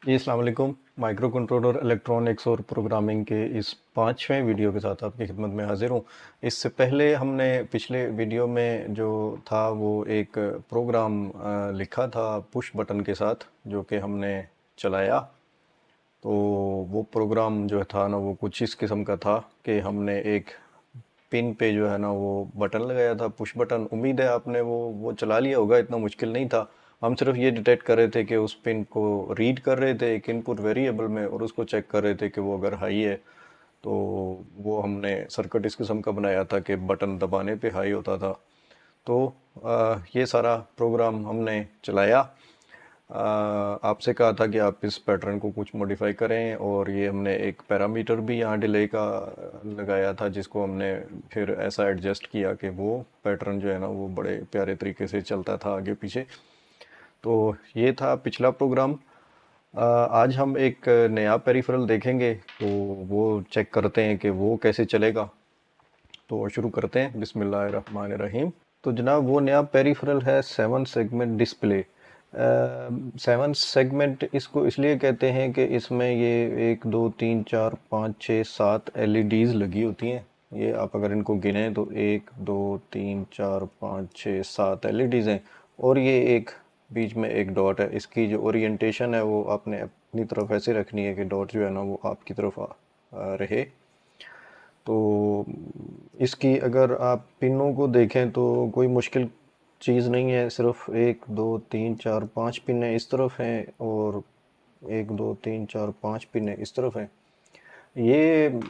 जी, अस्सलाम वालेकुम। Micro controller, electronics और प्रोग्रामिंग के इस 5वें वीडियो के साथ आपकी खिदमत में हाज़िर हूँ। इससे पहले हमने पिछले वीडियो में जो था वो एक प्रोग्राम लिखा था पुश बटन के साथ, जो कि हमने चलाया। तो वो प्रोग्राम जो था ना, वो कुछ इस किस्म का था कि हमने एक पिन पे जो है ना वो बटन लगाया था, पुश बटन। उम्मीद है आपने वो चला लिया होगा, इतना मुश्किल नहीं था। हम सिर्फ ये डिटेक्ट कर रहे थे कि उस पिन को रीड कर रहे थे एक इनपुट वेरिएबल में, और उसको चेक कर रहे थे कि वो अगर हाई है तो वो हमने सर्किट इस किस्म का बनाया था कि बटन दबाने पे हाई होता था। तो ये सारा प्रोग्राम हमने चलाया। आपसे कहा था कि आप इस पैटर्न को कुछ मॉडिफाई करें, और ये हमने एक पैरामीटर भी यहाँ डिले का लगाया था, जिसको हमने फिर ऐसा एडजस्ट किया कि वो पैटर्न जो है ना वो बड़े प्यारे तरीके से चलता था आगे पीछे। तो ये था पिछला प्रोग्राम। आज हम एक नया पेरिफेरल देखेंगे, तो वो चेक करते हैं कि वो कैसे चलेगा। तो शुरू करते हैं, बिस्मिल्लाहिर्रहमानिर्रहीम। तो जनाब, वो नया पेरिफेरल है 7 सेगमेंट डिस्प्ले। 7 सेगमेंट इसको इसलिए कहते हैं कि इसमें ये 1 2 3 4 5 6 7 एलईडीज लगी होती हैं। ये आप अगर इनको गिने तो 1 2 3 4 5 6 7 एलईडीज हैं, और ये एक बीच में एक डॉट है। इसकी जो ओरिएंटेशन है वो आपने अपनी तरफ ऐसे रखनी है कि डॉट जो है ना वो आपकी तरफ रहे। तो इसकी अगर आप पिनों को देखें तो कोई मुश्किल चीज़ नहीं है। सिर्फ 1 2 3 4 5 पिनें इस तरफ हैं, और 1 2 3 4 5 पिनें इस तरफ हैं। ये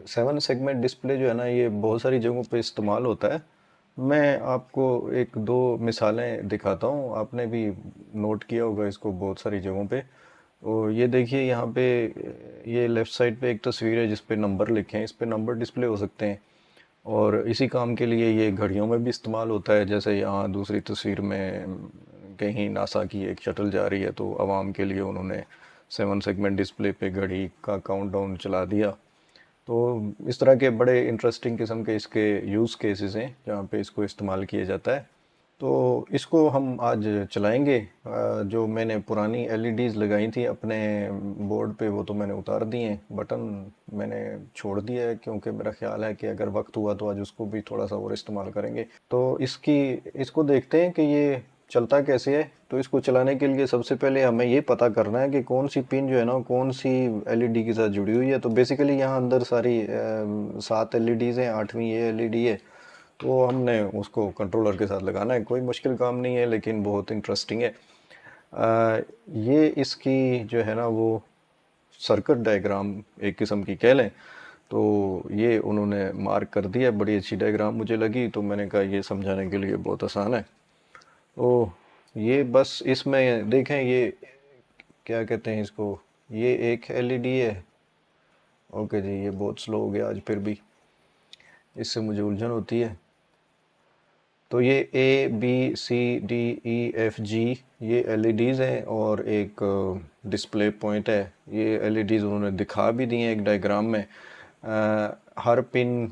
7 सेगमेंट डिस्प्ले जो है ना, ये बहुत सारी जगहों पे इस्तेमाल होता है। मैं आपको एक दो मिसालें दिखाता हूँ, आपने भी नोट किया होगा इसको बहुत सारी जगहों पे। और ये देखिए यहाँ पे, ये लेफ़्ट साइड पे एक तस्वीर है जिस पे नंबर लिखे हैं। इस पे नंबर डिस्प्ले हो सकते हैं, और इसी काम के लिए ये घड़ियों में भी इस्तेमाल होता है। जैसे यहाँ दूसरी तस्वीर में कहीं नासा की एक शटल जा रही है, तो आवाम के लिए उन्होंने 7 सेगमेंट डिस्प्ले पे घड़ी का काउंटडाउन चला दिया। तो इस तरह के बड़े इंटरेस्टिंग किस्म के इसके यूज़ केसेस हैं जहाँ पे इसको इस्तेमाल किया जाता है। तो इसको हम आज चलाएंगे। जो मैंने पुरानी एलईडीज़ लगाई थी अपने बोर्ड पे, वो तो मैंने उतार दी हैं। बटन मैंने छोड़ दिया है, क्योंकि मेरा ख्याल है कि अगर वक्त हुआ तो आज उसको भी थोड़ा सा और इस्तेमाल करेंगे। तो इसको देखते हैं कि ये चलता कैसे है। तो इसको चलाने के लिए सबसे पहले हमें ये पता करना है कि कौन सी पिन जो है ना कौन सी एलईडी के साथ जुड़ी हुई है। तो बेसिकली यहाँ अंदर सारी 7 एलईडीज़ हैं, 8वीं ये एलईडी है। तो हमने उसको कंट्रोलर के साथ लगाना है। कोई मुश्किल काम नहीं है, लेकिन बहुत इंटरेस्टिंग है। ये इसकी जो है ना वो सर्किट डायग्राम एक किस्म की कह लें। तो ये उन्होंने मार्क कर दिया, बड़ी अच्छी डायग्राम मुझे लगी, तो मैंने कहा ये समझाने के लिए बहुत आसान है। तो ये बस इसमें देखें, ये क्या कहते हैं इसको, ये एक एलईडी है। ओके जी, ये बहुत स्लो हो गया आज, फिर भी इससे मुझे उलझन होती है। तो ये A B C D E F G ये एलईडीज़ हैं, और एक डिस्प्ले पॉइंट है। ये एलईडीज़ उन्होंने दिखा भी दी हैं एक डायग्राम में। हर पिन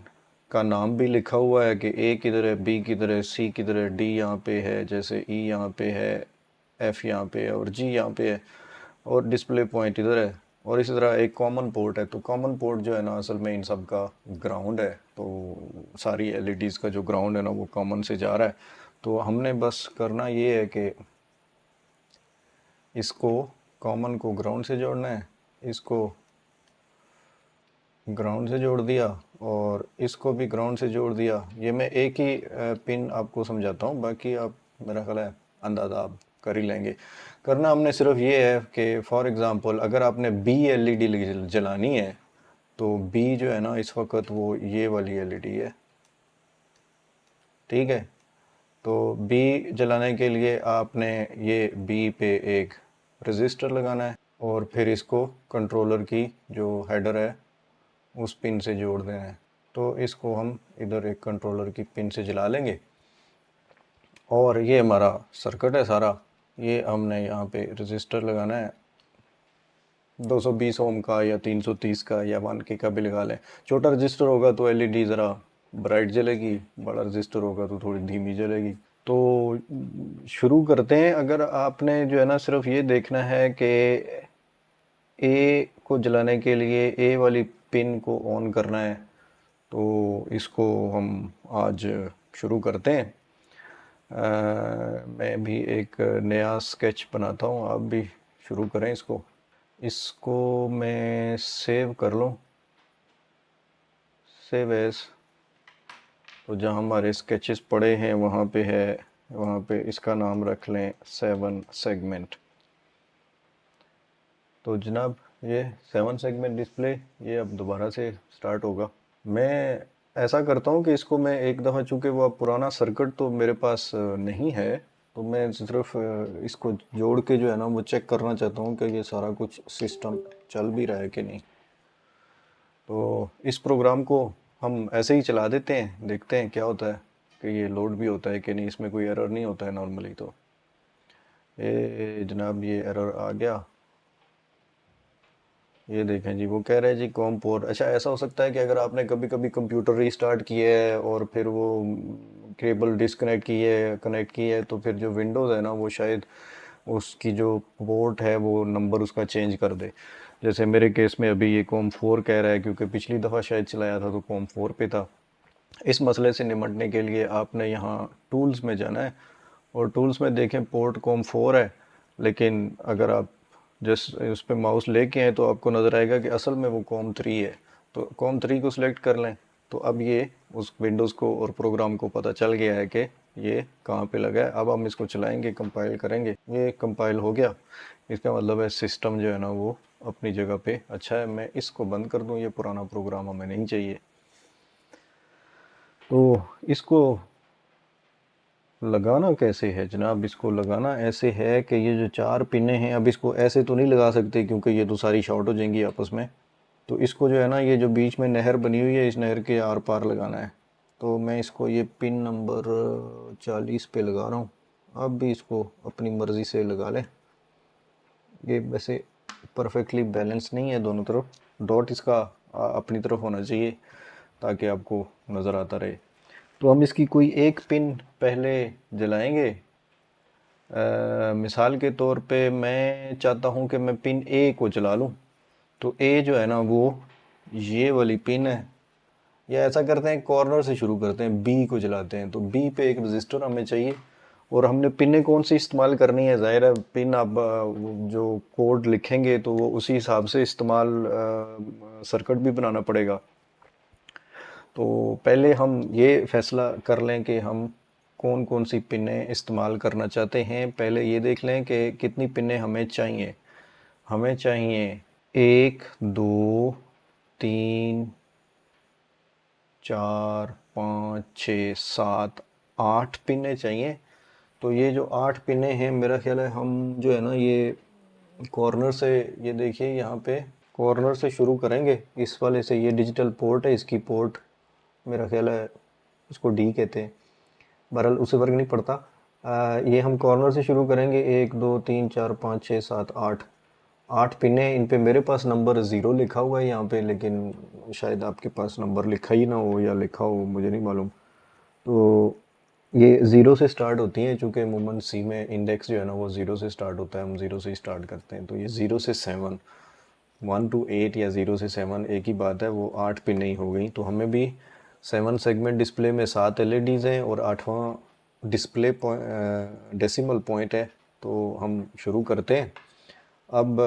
का नाम भी लिखा हुआ है कि A किधर है, B किधर है, C किधर है, D यहाँ पे है, जैसे E यहाँ पे है, F यहाँ पे है, और G यहाँ पे है, और डिस्प्ले पॉइंट इधर है। और इसी तरह एक कॉमन पोर्ट है। तो कॉमन पोर्ट जो है ना, असल में इन सब का ग्राउंड है। तो सारी एलईडीज़ का जो ग्राउंड है ना वो कॉमन से जा रहा है। तो हमने बस करना ये है कि इसको कॉमन को ग्राउंड से जोड़ना है, इसको ग्राउंड से जोड़ दिया, और इसको भी ग्राउंड से जोड़ दिया। ये मैं एक ही पिन आपको समझाता हूँ, बाकी आप मेरा ख्याल है अंदाज़ा आप कर ही लेंगे। करना हमने सिर्फ ये है कि फॉर एग्ज़ाम्पल अगर आपने बी एलईडी जलानी है, तो बी जो है ना इस वक्त वो ये वाली एलईडी है, ठीक है। तो बी जलाने के लिए आपने ये बी पे एक रजिस्टर लगाना है, और फिर इसको कंट्रोलर की जो हेडर है उस पिन से जोड़ देना है। तो इसको हम इधर एक कंट्रोलर की पिन से जला लेंगे, और ये हमारा सर्किट है सारा। ये हमने यहाँ पे रजिस्टर लगाना है 220 ओम का, या 330 का, या 1K का भी लगा लें। छोटा रजिस्टर होगा तो एलईडी ज़रा ब्राइट जलेगी, बड़ा रजिस्टर होगा तो थोड़ी धीमी जलेगी। तो शुरू करते हैं। अगर आपने जो है ना सिर्फ ये देखना है कि ए को जलाने के लिए ए वाली पिन को ऑन करना है। तो इसको हम आज शुरू करते हैं। मैं भी एक नया स्केच बनाता हूँ, आप भी शुरू करें इसको। इसको मैं सेव कर लूँ, सेव एज। तो जहाँ हमारे स्केचेस पड़े हैं वहाँ पे है, वहाँ पे इसका नाम रख लें 7 सेगमेंट। तो जनाब ये 7 सेगमेंट डिस्प्ले ये अब दोबारा से स्टार्ट होगा। मैं ऐसा करता हूँ कि इसको मैं एक दफ़ा, चूँकि वो पुराना सर्किट तो मेरे पास नहीं है, तो मैं सिर्फ इसको जोड़ के जो है ना वो चेक करना चाहता हूँ कि ये सारा कुछ सिस्टम चल भी रहा है कि नहीं। तो इस प्रोग्राम को हम ऐसे ही चला देते हैं, देखते हैं क्या होता है कि ये लोड भी होता है कि नहीं, इसमें कोई एरर नहीं होता है नॉर्मली। तो ये जनाब ये एरर आ गया, ये देखें जी, वो कह रहे हैं जी कॉम पोर्ट। अच्छा, ऐसा हो सकता है कि अगर आपने कभी कभी कंप्यूटर रीस्टार्ट किया है और फिर वो केबल डिस्कनेक्ट की है, कनेक्ट की है, तो फिर जो विंडोज़ है ना वो शायद उसकी जो पोर्ट है वो नंबर उसका चेंज कर दे। जैसे मेरे केस में अभी ये कॉम 4 कह रहा है, क्योंकि पिछली दफ़ा शायद चलाया था तो कॉम 4 पे था। इस मसले से निपटने के लिए आपने यहाँ टूल्स में जाना है और टूल्स में देखें पोर्ट कॉम 4 है, लेकिन अगर आप जस्ट उस पर माउस लेके हैं तो आपको नज़र आएगा कि असल में वो कॉम 3 है। तो कॉम 3 को सिलेक्ट कर लें। तो अब ये उस विंडोज़ को और प्रोग्राम को पता चल गया है कि ये कहाँ पे लगा है। अब हम इसको चलाएंगे, कंपाइल करेंगे, ये कंपाइल हो गया। इसका मतलब है सिस्टम जो है ना वो अपनी जगह पे अच्छा है। मैं इसको बंद कर दूँ, ये पुराना प्रोग्राम हमें नहीं चाहिए। तो इसको लगाना कैसे है जनाब? इसको लगाना ऐसे है कि ये जो 4 पिनें हैं, अब इसको ऐसे तो नहीं लगा सकते क्योंकि ये तो सारी शॉर्ट हो जाएंगी आपस में। तो इसको जो है ना, ये जो बीच में नहर बनी हुई है, इस नहर के आर पार लगाना है। तो मैं इसको ये पिन नंबर 40 पे लगा रहा हूँ। अब भी इसको अपनी मर्ज़ी से लगा लें। ये वैसे परफेक्टली बैलेंस नहीं है दोनों तरफ, डॉट इसका अपनी तरफ होना चाहिए ताकि आपको नज़र आता रहे। तो हम इसकी कोई एक पिन पहले जलाएंगे। मिसाल के तौर पे मैं चाहता हूँ कि मैं पिन ए को जला लूँ। तो ए जो है ना वो ये वाली पिन है। या ऐसा करते हैं, कॉर्नर से शुरू करते हैं, बी को जलाते हैं। तो बी पे एक रजिस्टर हमें चाहिए और हमने पिनें कौन सी इस्तेमाल करनी है, ज़ाहिर है पिन आप जो कोड लिखेंगे तो वो उसी हिसाब से इस्तेमाल सर्किट भी बनाना पड़ेगा। तो पहले हम ये फैसला कर लें कि हम कौन कौन सी पिनें इस्तेमाल करना चाहते हैं। पहले ये देख लें कि कितनी पिनें हमें चाहिए। हमें चाहिए 1 2 3 4 5 6 7 8 पिनें चाहिए। तो ये जो 8 पिनें हैं, मेरा ख्याल है हम जो है ना ये कॉर्नर से, ये देखिए यहाँ पे कॉर्नर से शुरू करेंगे इस वाले से। ये डिजिटल पोर्ट है, इसकी पोर्ट मेरा ख्याल है इसको डी कहते हैं, बहरहाल उससे फ़र्क नहीं पड़ता। ये हम कॉर्नर से शुरू करेंगे। 1 2 3 4 5 6 7 8 8 पिनें। इन पे मेरे पास नंबर 0 लिखा हुआ है यहाँ पे, लेकिन शायद आपके पास नंबर लिखा ही ना हो या लिखा हो, मुझे नहीं मालूम। तो ये 0 से स्टार्ट होती हैं, चूँकि अमूमन सी में इंडेक्स जो है ना वो 0 से स्टार्ट होता है, हम 0 से ही स्टार्ट करते हैं। तो ये 0 से 7, 1 to 8 या 0 से 7 एक ही बात है, वो 8 पिनें ही हो गई। तो हमें भी 7 सेगमेंट डिस्प्ले में 7 एलईडीज़ हैं और 8वां डिस्प्ले डेसिमल पॉइंट है। तो हम शुरू करते हैं। अब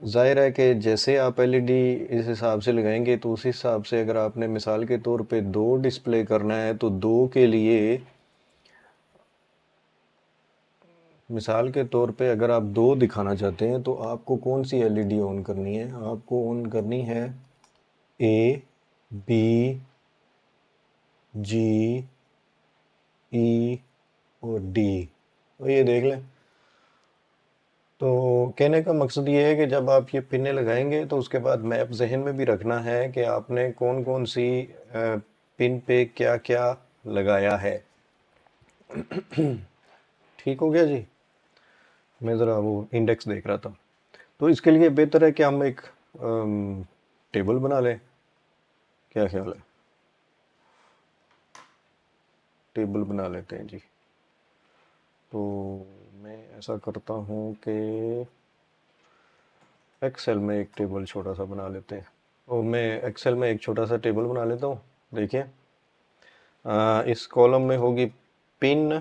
ज़ाहिर है कि जैसे आप एलईडी इस हिसाब से लगाएंगे तो उस हिसाब से, अगर आपने मिसाल के तौर पे 2 डिस्प्ले करना है तो 2 के लिए, मिसाल के तौर पे अगर आप 2 दिखाना चाहते हैं तो आपको कौन सी एलईडी ऑन करनी है? आपको ऑन करनी है ए बी जी ई और डी। तो ये देख लें। तो कहने का मकसद ये है कि जब आप ये पिनें लगाएंगे तो उसके बाद मैप जहन में भी रखना है कि आपने कौन कौन सी पिन पे क्या क्या लगाया है। ठीक हो गया जी? मैं ज़रा वो इंडेक्स देख रहा था। तो इसके लिए बेहतर है कि हम एक टेबल बना लें। क्या ख्याल है? टेबल बना लेते हैं जी। तो मैं ऐसा करता हूँ कि एक्सेल में एक टेबल छोटा सा बना लेते हैं। और मैं एक्सेल में एक छोटा सा टेबल बना लेता हूँ। देखिए, इस कॉलम में होगी पिन,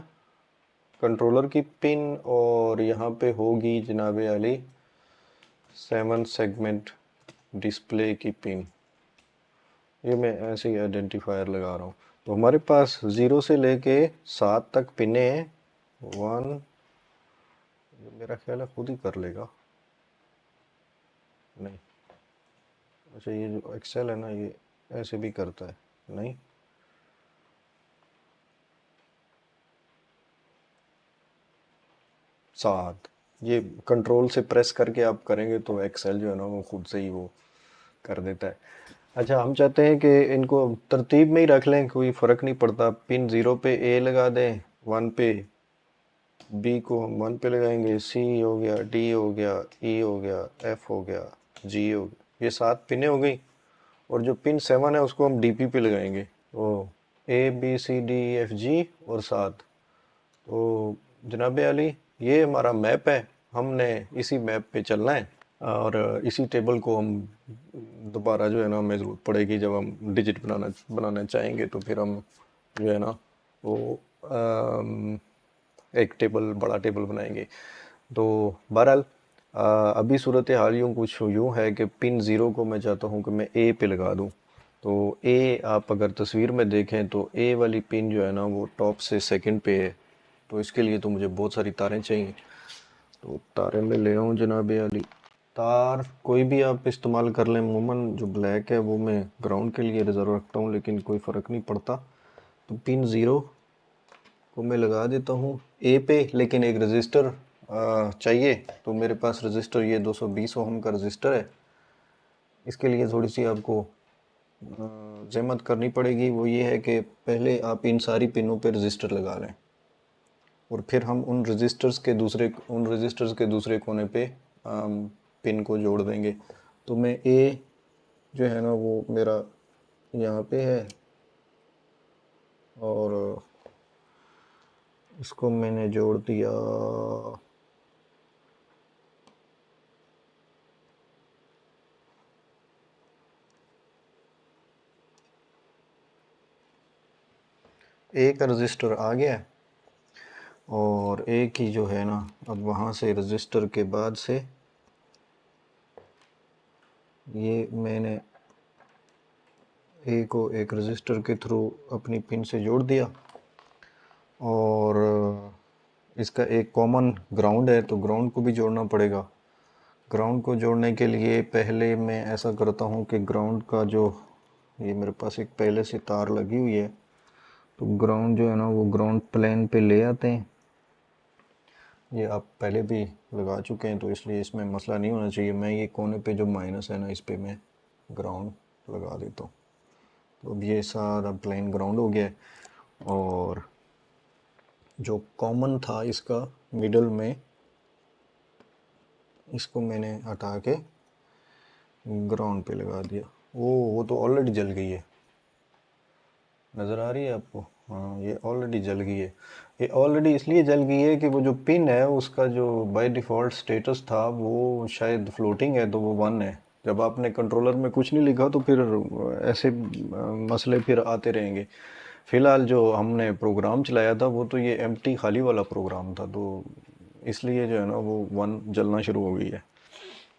कंट्रोलर की पिन, और यहाँ पे होगी जनाब अली 7 सेगमेंट डिस्प्ले की पिन। ये मैं ऐसे ही आइडेंटिफायर लगा रहा हूँ। तो हमारे पास 0 से लेके 7 तक पिने हैं। 1, मेरा ख्याल है खुद ही कर लेगा। नहीं, अच्छा, ये जो एक्सेल है ना, ये ऐसे भी करता है। नहीं, सात, ये कंट्रोल से प्रेस करके आप करेंगे तो एक्सेल जो है ना वो खुद से ही वो कर देता है। अच्छा, हम चाहते हैं कि इनको तरतीब में ही रख लें, कोई फ़र्क नहीं पड़ता। पिन 0 पे ए लगा दें, 1 पे बी को हम 1 पे लगाएंगे, सी हो गया, डी हो गया, ई हो गया, एफ हो गया, जी हो गया। ये 7 पिनें हो गई। और जो पिन 7 है उसको हम डीपी पे लगाएंगे। तो A B C D E F G और 7। तो जनाब अली, ये हमारा मैप है, हमने इसी मैप पे चलना है। और इसी टेबल को हम दोबारा जो है ना हमें ज़रूरत पड़ेगी जब हम डिजिट बनाना चाहेंगे, तो फिर हम जो है ना वो एक टेबल, बड़ा टेबल बनाएंगे। तो बहरहाल अभी सूरत हाल यूँ कुछ यूँ है कि पिन 0 को मैं चाहता हूँ कि मैं ए पे लगा दूँ। तो ए, आप अगर तस्वीर में देखें तो ए वाली पिन जो है ना वो टॉप से सेकंड पे है। तो इसके लिए तो मुझे बहुत सारी तारें चाहिए। तो तारें मैं ले आऊँ जनाब अली। तार कोई भी आप इस्तेमाल कर लें, अमूमन जो ब्लैक है वो मैं ग्राउंड के लिए रिज़र्व रखता हूँ, लेकिन कोई फ़र्क नहीं पड़ता। तो पिन 0 को मैं लगा देता हूँ ए पे, लेकिन एक रजिस्टर चाहिए। तो मेरे पास रजिस्टर ये 220 ओम का रजिस्टर है। इसके लिए थोड़ी सी आपको जहमत करनी पड़ेगी। वो ये है कि पहले आप इन सारी पिनों पे रजिस्टर लगा लें, और फिर हम उन रजिस्टर्स के दूसरे कोने पे पिन को जोड़ देंगे। तो मैं ए जो है ना वो मेरा यहाँ पे है, और इसको मैंने जोड़ दिया ए का रजिस्टर आ गया है। और ए की जो है ना, अब वहाँ से रजिस्टर के बाद से ये मैंने ए को एक रजिस्टर के थ्रू अपनी पिन से जोड़ दिया। और इसका एक कॉमन ग्राउंड है, तो ग्राउंड को भी जोड़ना पड़ेगा। ग्राउंड को जोड़ने के लिए पहले मैं ऐसा करता हूँ कि ग्राउंड का जो, ये मेरे पास एक पहले से तार लगी हुई है, तो ग्राउंड जो है ना वो ग्राउंड प्लेन पे ले आते हैं। ये आप पहले भी लगा चुके हैं तो इसलिए इसमें मसला नहीं होना चाहिए। मैं ये कोने पे जो माइनस है ना, इस पे मैं ग्राउंड लगा देता हूँ। तो अब ये सारा प्लेन ग्राउंड हो गया है। और जो कॉमन था इसका मिडल में, इसको मैंने हटा के ग्राउंड पे लगा दिया। वो तो ऑलरेडी जल गई है, नज़र आ रही है आपको? हाँ, ये ऑलरेडी जल गई है। ये ऑलरेडी इसलिए जल गई है कि वो जो पिन है उसका जो बाय डिफ़ॉल्ट स्टेटस था वो शायद फ्लोटिंग है, तो वो 1 है। जब आपने कंट्रोलर में कुछ नहीं लिखा तो फिर ऐसे मसले फिर आते रहेंगे। फ़िलहाल जो हमने प्रोग्राम चलाया था वो तो ये एम्प्टी खाली वाला प्रोग्राम था, तो इसलिए जो है ना वो 1 जलना शुरू हो गई है।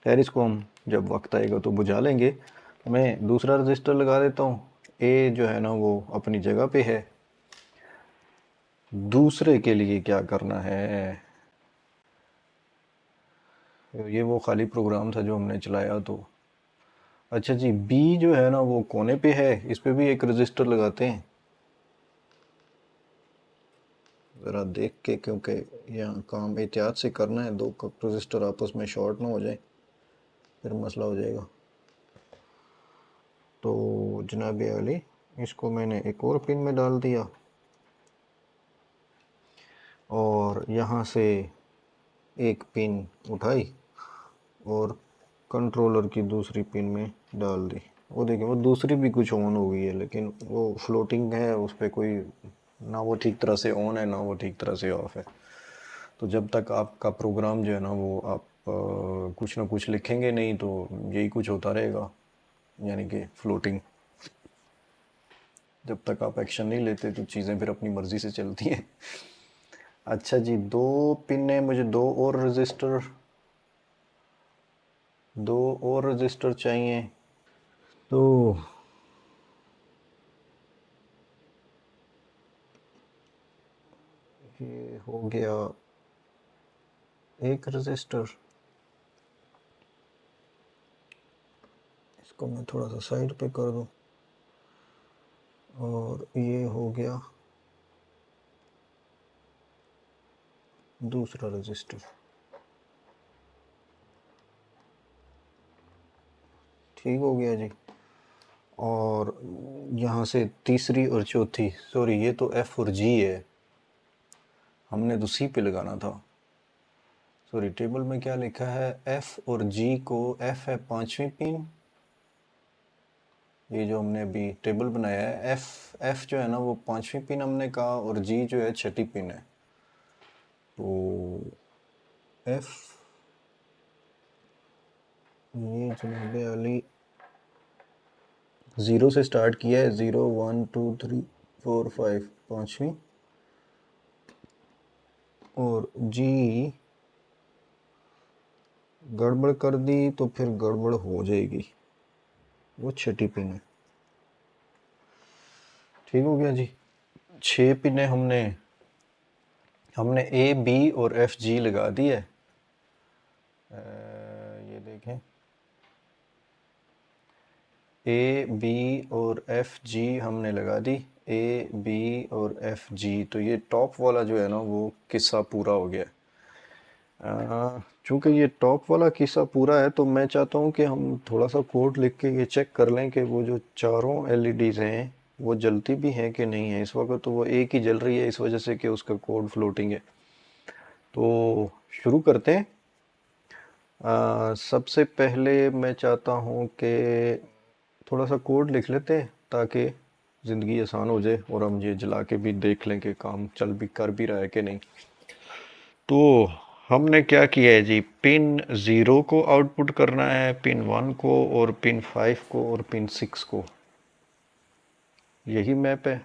खैर, इसको हम जब वक्त आएगा तो बुझा लेंगे। मैं दूसरा रजिस्टर लगा देता हूँ। ए जो है ना वो अपनी जगह पे है। दूसरे के लिए क्या करना है, ये वो खाली प्रोग्राम था जो हमने चलाया। तो अच्छा जी, बी जो है ना वो कोने पे है, इस पे भी एक रजिस्टर लगाते हैं ज़रा देख के, क्योंकि यहाँ काम एहतियात से करना है, दो रजिस्टर आपस में शॉर्ट ना हो जाए, फिर मसला हो जाएगा। तो जनाब अली, इसको मैंने एक और पिन में डाल दिया, और यहाँ से एक पिन उठाई और कंट्रोलर की दूसरी पिन में डाल दी। वो देखिए, वो दूसरी भी कुछ ऑन हो गई है, लेकिन वो फ्लोटिंग है, उस पर कोई ना वो ठीक तरह से ऑन है ना वो ठीक तरह से ऑफ है। तो जब तक आपका प्रोग्राम जो है ना वो आप कुछ ना कुछ लिखेंगे नहीं तो यही कुछ होता रहेगा, यानी कि फ्लोटिंग। जब तक आप एक्शन नहीं लेते तो चीज़ें फिर अपनी मर्ज़ी से चलती हैं। अच्छा जी, 2 पिन है, मुझे 2 और रजिस्टर चाहिए। तो ये हो गया एक रजिस्टर, इसको मैं थोड़ा सा साइड पे कर दूं, और ये हो गया दूसरा रजिस्टर। ठीक हो गया जी। और यहाँ से तीसरी और चौथी, सॉरी ये तो एफ और जी है, हमने तो सी पे लगाना था। सॉरी, टेबल में क्या लिखा है, एफ और जी को, एफ है 5वीं पिन, ये जो हमने अभी टेबल बनाया है, एफ जो है ना वो 5वीं पिन हमने कहा, और जी जो है 6ठी पिन है। तो एफ, ये जनाब अली 0 से स्टार्ट किया है, 0 1 2 3 4 5, 5वीं, और जी गड़बड़ कर दी तो फिर गड़बड़ हो जाएगी, वो 6ठी पिन है। ठीक हो गया जी। 6 पिनें हमने ए बी और एफ जी लगा दी है। ये देखें, ए बी और एफ जी हमने लगा दी, ए बी और एफ जी। तो ये टॉप वाला जो है ना वो किस्सा पूरा हो गया। चूँकि ये टॉप वाला किस्सा पूरा है तो मैं चाहता हूँ कि हम थोड़ा सा कोड लिख के ये चेक कर लें कि वो जो चारों एलईडीज़ हैं वो जलती भी हैं कि नहीं है। इस वक्त तो वो एक ही जल रही है, इस वजह से कि उसका कोड फ्लोटिंग है। तो शुरू करते हैं। सबसे पहले मैं चाहता हूँ कि थोड़ा सा कोड लिख लेते हैं ताकि ज़िंदगी आसान हो जाए और हम ये जला के भी देख लें कि काम चल भी कर भी रहा है कि नहीं। तो हमने क्या किया है जी, पिन 0 को आउटपुट करना है, पिन 1 को, और पिन 5 को, और पिन 6 को। यही मैप है।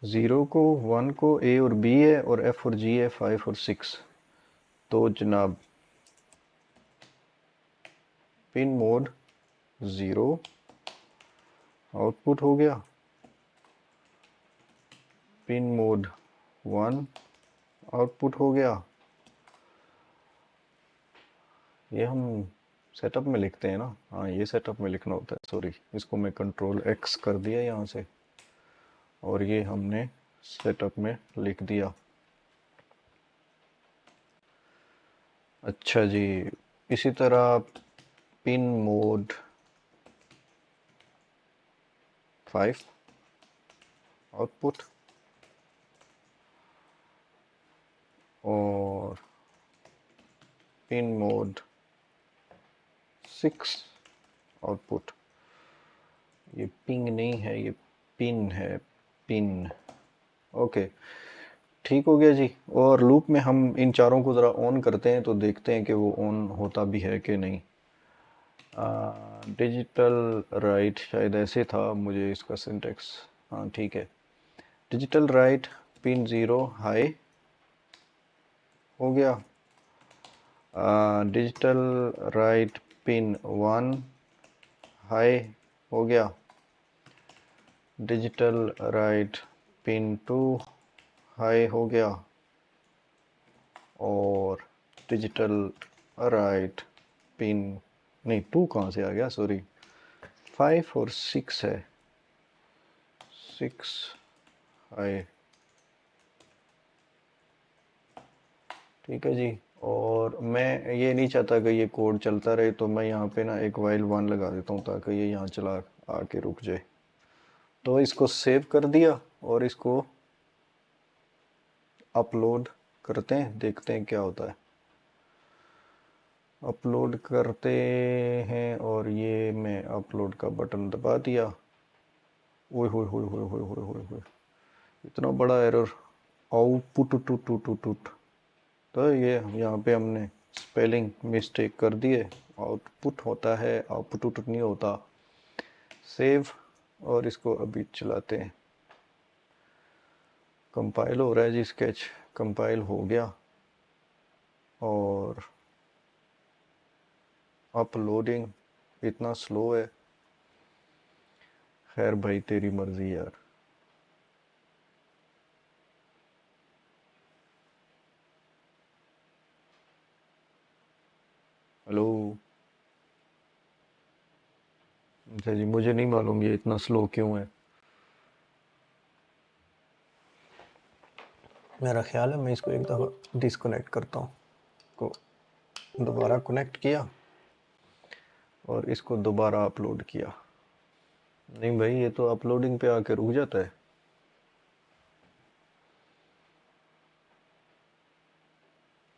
0 को, 1 को ए और बी है, और एफ और जी है 5 और 6। तो जनाब पिन मोड 0 आउटपुट हो गया, पिन मोड 1 आउटपुट हो गया। ये हम सेटअप में लिखते हैं ना, हाँ ये सेटअप में लिखना होता है, सॉरी, इसको मैं कंट्रोल एक्स कर दिया यहाँ से, और ये हमने सेटअप में लिख दिया। अच्छा जी, इसी तरह पिन मोड 5 आउटपुट, और पिन मोड 6 आउटपुट। ये पिंग नहीं है, ये पिन है, पिन। ओके, ठीक हो गया जी। और लूप में हम इन चारों को ज़रा ऑन करते हैं तो देखते हैं कि वो ऑन होता भी है कि नहीं। डिजिटल राइट शायद ऐसे था, मुझे इसका सिंटेक्स, हाँ ठीक है। डिजिटल राइट पिन 0 हाई हो गया, डिजिटल राइट पिन 1 हाई हो गया, डिजिटल राइट पिन 2 हाई हो गया, और डिजिटल राइट पिन, नहीं 2 कहाँ से आ गया, सॉरी, 5 और 6 है, 6 हाई। ठीक है जी। और मैं ये नहीं चाहता कि ये कोड चलता रहे, तो मैं यहाँ पे ना एक वाइल 1 लगा देता हूँ ताकि ये यहाँ चला आके रुक जाए। तो इसको सेव कर दिया और इसको अपलोड करते हैं, देखते हैं क्या होता है। अपलोड करते हैं, और ये मैं अपलोड का बटन दबा दिया। ओए होए होए होए होए होए होए होए, इतना बड़ा एरर, आउटपुट टूट टूट टूट टूट। तो ये यहाँ पे हमने स्पेलिंग मिस्टेक कर दिए, आउटपुट होता है, आउटपुट नहीं होता। सेव, और इसको अभी चलाते हैं। कंपाइल हो रहा है जी, स्केच कंपाइल हो गया, और अपलोडिंग इतना स्लो है। खैर भाई तेरी मर्जी यार। हेलो। अच्छा जी, मुझे नहीं मालूम ये इतना स्लो क्यों है। मेरा ख्याल है मैं इसको एक दफ़ा डिसकनेक्ट करता हूँ, को दोबारा कनेक्ट किया और इसको दोबारा अपलोड किया। नहीं भाई, ये तो अपलोडिंग पे आके रुक जाता है।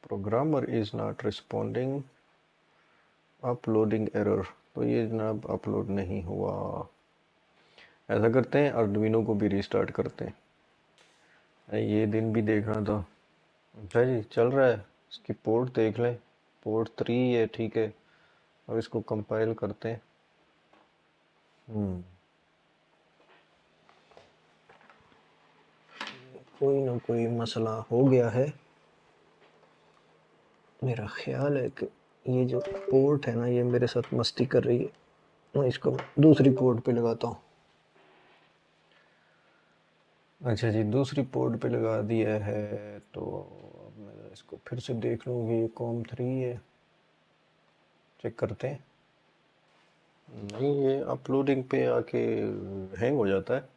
Programmer is not responding, uploading error. तो ये जनाब अपलोड नहीं हुआ। ऐसा करते हैं, आर्डुइनो को भी रीस्टार्ट करते हैं। ये दिन भी देखना था। अच्छा जी, चल रहा है। इसकी पोर्ट देख लें, पोर्ट 3 है, ठीक है। अब इसको कंपाइल करते हैं। कोई ना कोई मसला हो गया है। मेरा ख्याल है कि ये जो पोर्ट है ना, ये मेरे साथ मस्ती कर रही है। मैं इसको दूसरी पोर्ट पे लगाता हूँ। अच्छा जी, दूसरी पोर्ट पे लगा दिया है, तो अब मैं इसको फिर से देख लूँ कि ये कॉम 3 है। चेक करते हैं। नहीं, ये अपलोडिंग पे आके हैंग हो जाता है।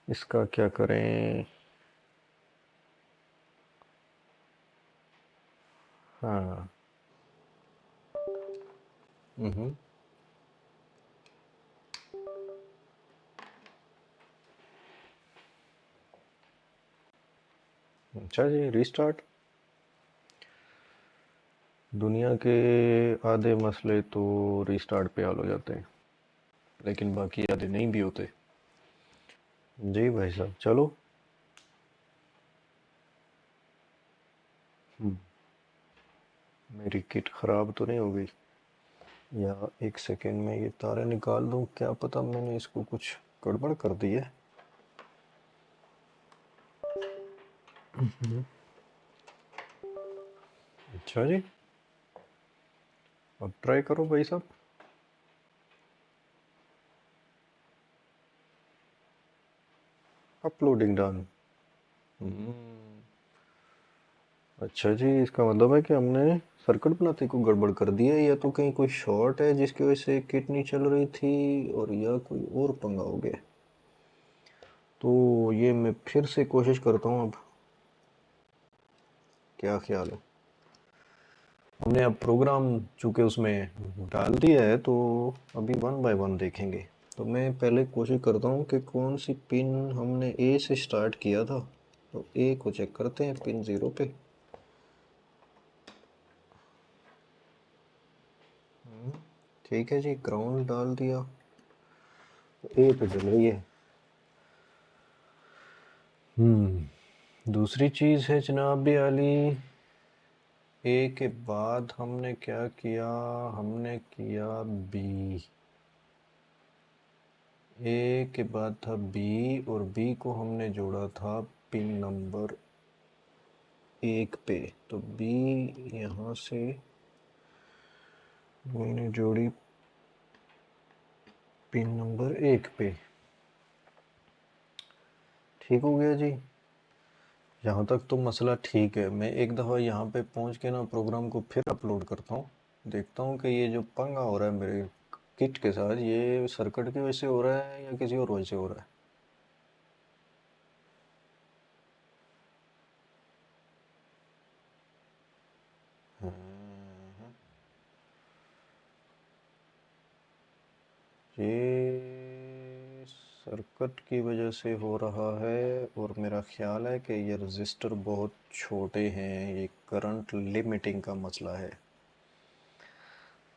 इसका क्या करें। हाँ। हम्म। अच्छा जी, रीस्टार्ट। दुनिया के आधे मसले तो रीस्टार्ट पे हल हो जाते हैं, लेकिन बाकी आधे नहीं भी होते। जी भाई साहब, चलो। मेरी किट ख़राब तो नहीं हो गई? या एक सेकेंड में ये तारे निकाल दूं, क्या पता मैंने इसको कुछ गड़बड़ कर दी है। अच्छा जी, अब ट्राई करो भाई साहब। Uploading done. अच्छा जी, इसका मतलब है कि हमने सर्किट बनाते को गड़बड़ कर दिया है, या तो कहीं कोई शॉर्ट है जिसकी वजह से किट नहीं चल रही थी, और या कोई और पंगा हो गया। तो ये मैं फिर से कोशिश करता हूँ अब। क्या ख्याल है? हमने अब प्रोग्राम चूँकि उसमें डाल दिया है, तो अभी 1 बाय 1 देखेंगे। तो मैं पहले कोशिश करता हूँ कि कौन सी पिन हमने ए से स्टार्ट किया था। तो ए को चेक करते हैं, पिन 0 पे। ठीक है जी, ग्राउंड डाल दिया, ए पे चल रही है। दूसरी चीज़ है जनाब भी आली, ए के बाद हमने क्या किया, हमने किया बी। ए के बाद था बी, और बी को हमने जोड़ा था पिन नंबर 1 पे। तो बी यहाँ से मैंने जोड़ी पिन नंबर 1 पे। ठीक हो गया जी। यहाँ तक तो मसला ठीक है। मैं एक दफ़ा यहाँ पे पहुँच के ना प्रोग्राम को फिर अपलोड करता हूँ, देखता हूँ कि ये जो पंगा हो रहा है मेरे किट के साथ, ये सर्किट की वजह से हो रहा है या किसी और वजह से हो रहा है। ये सर्किट की वजह से हो रहा है, और मेरा ख्याल है कि ये रजिस्टर बहुत छोटे हैं, ये करंट लिमिटिंग का मसला है।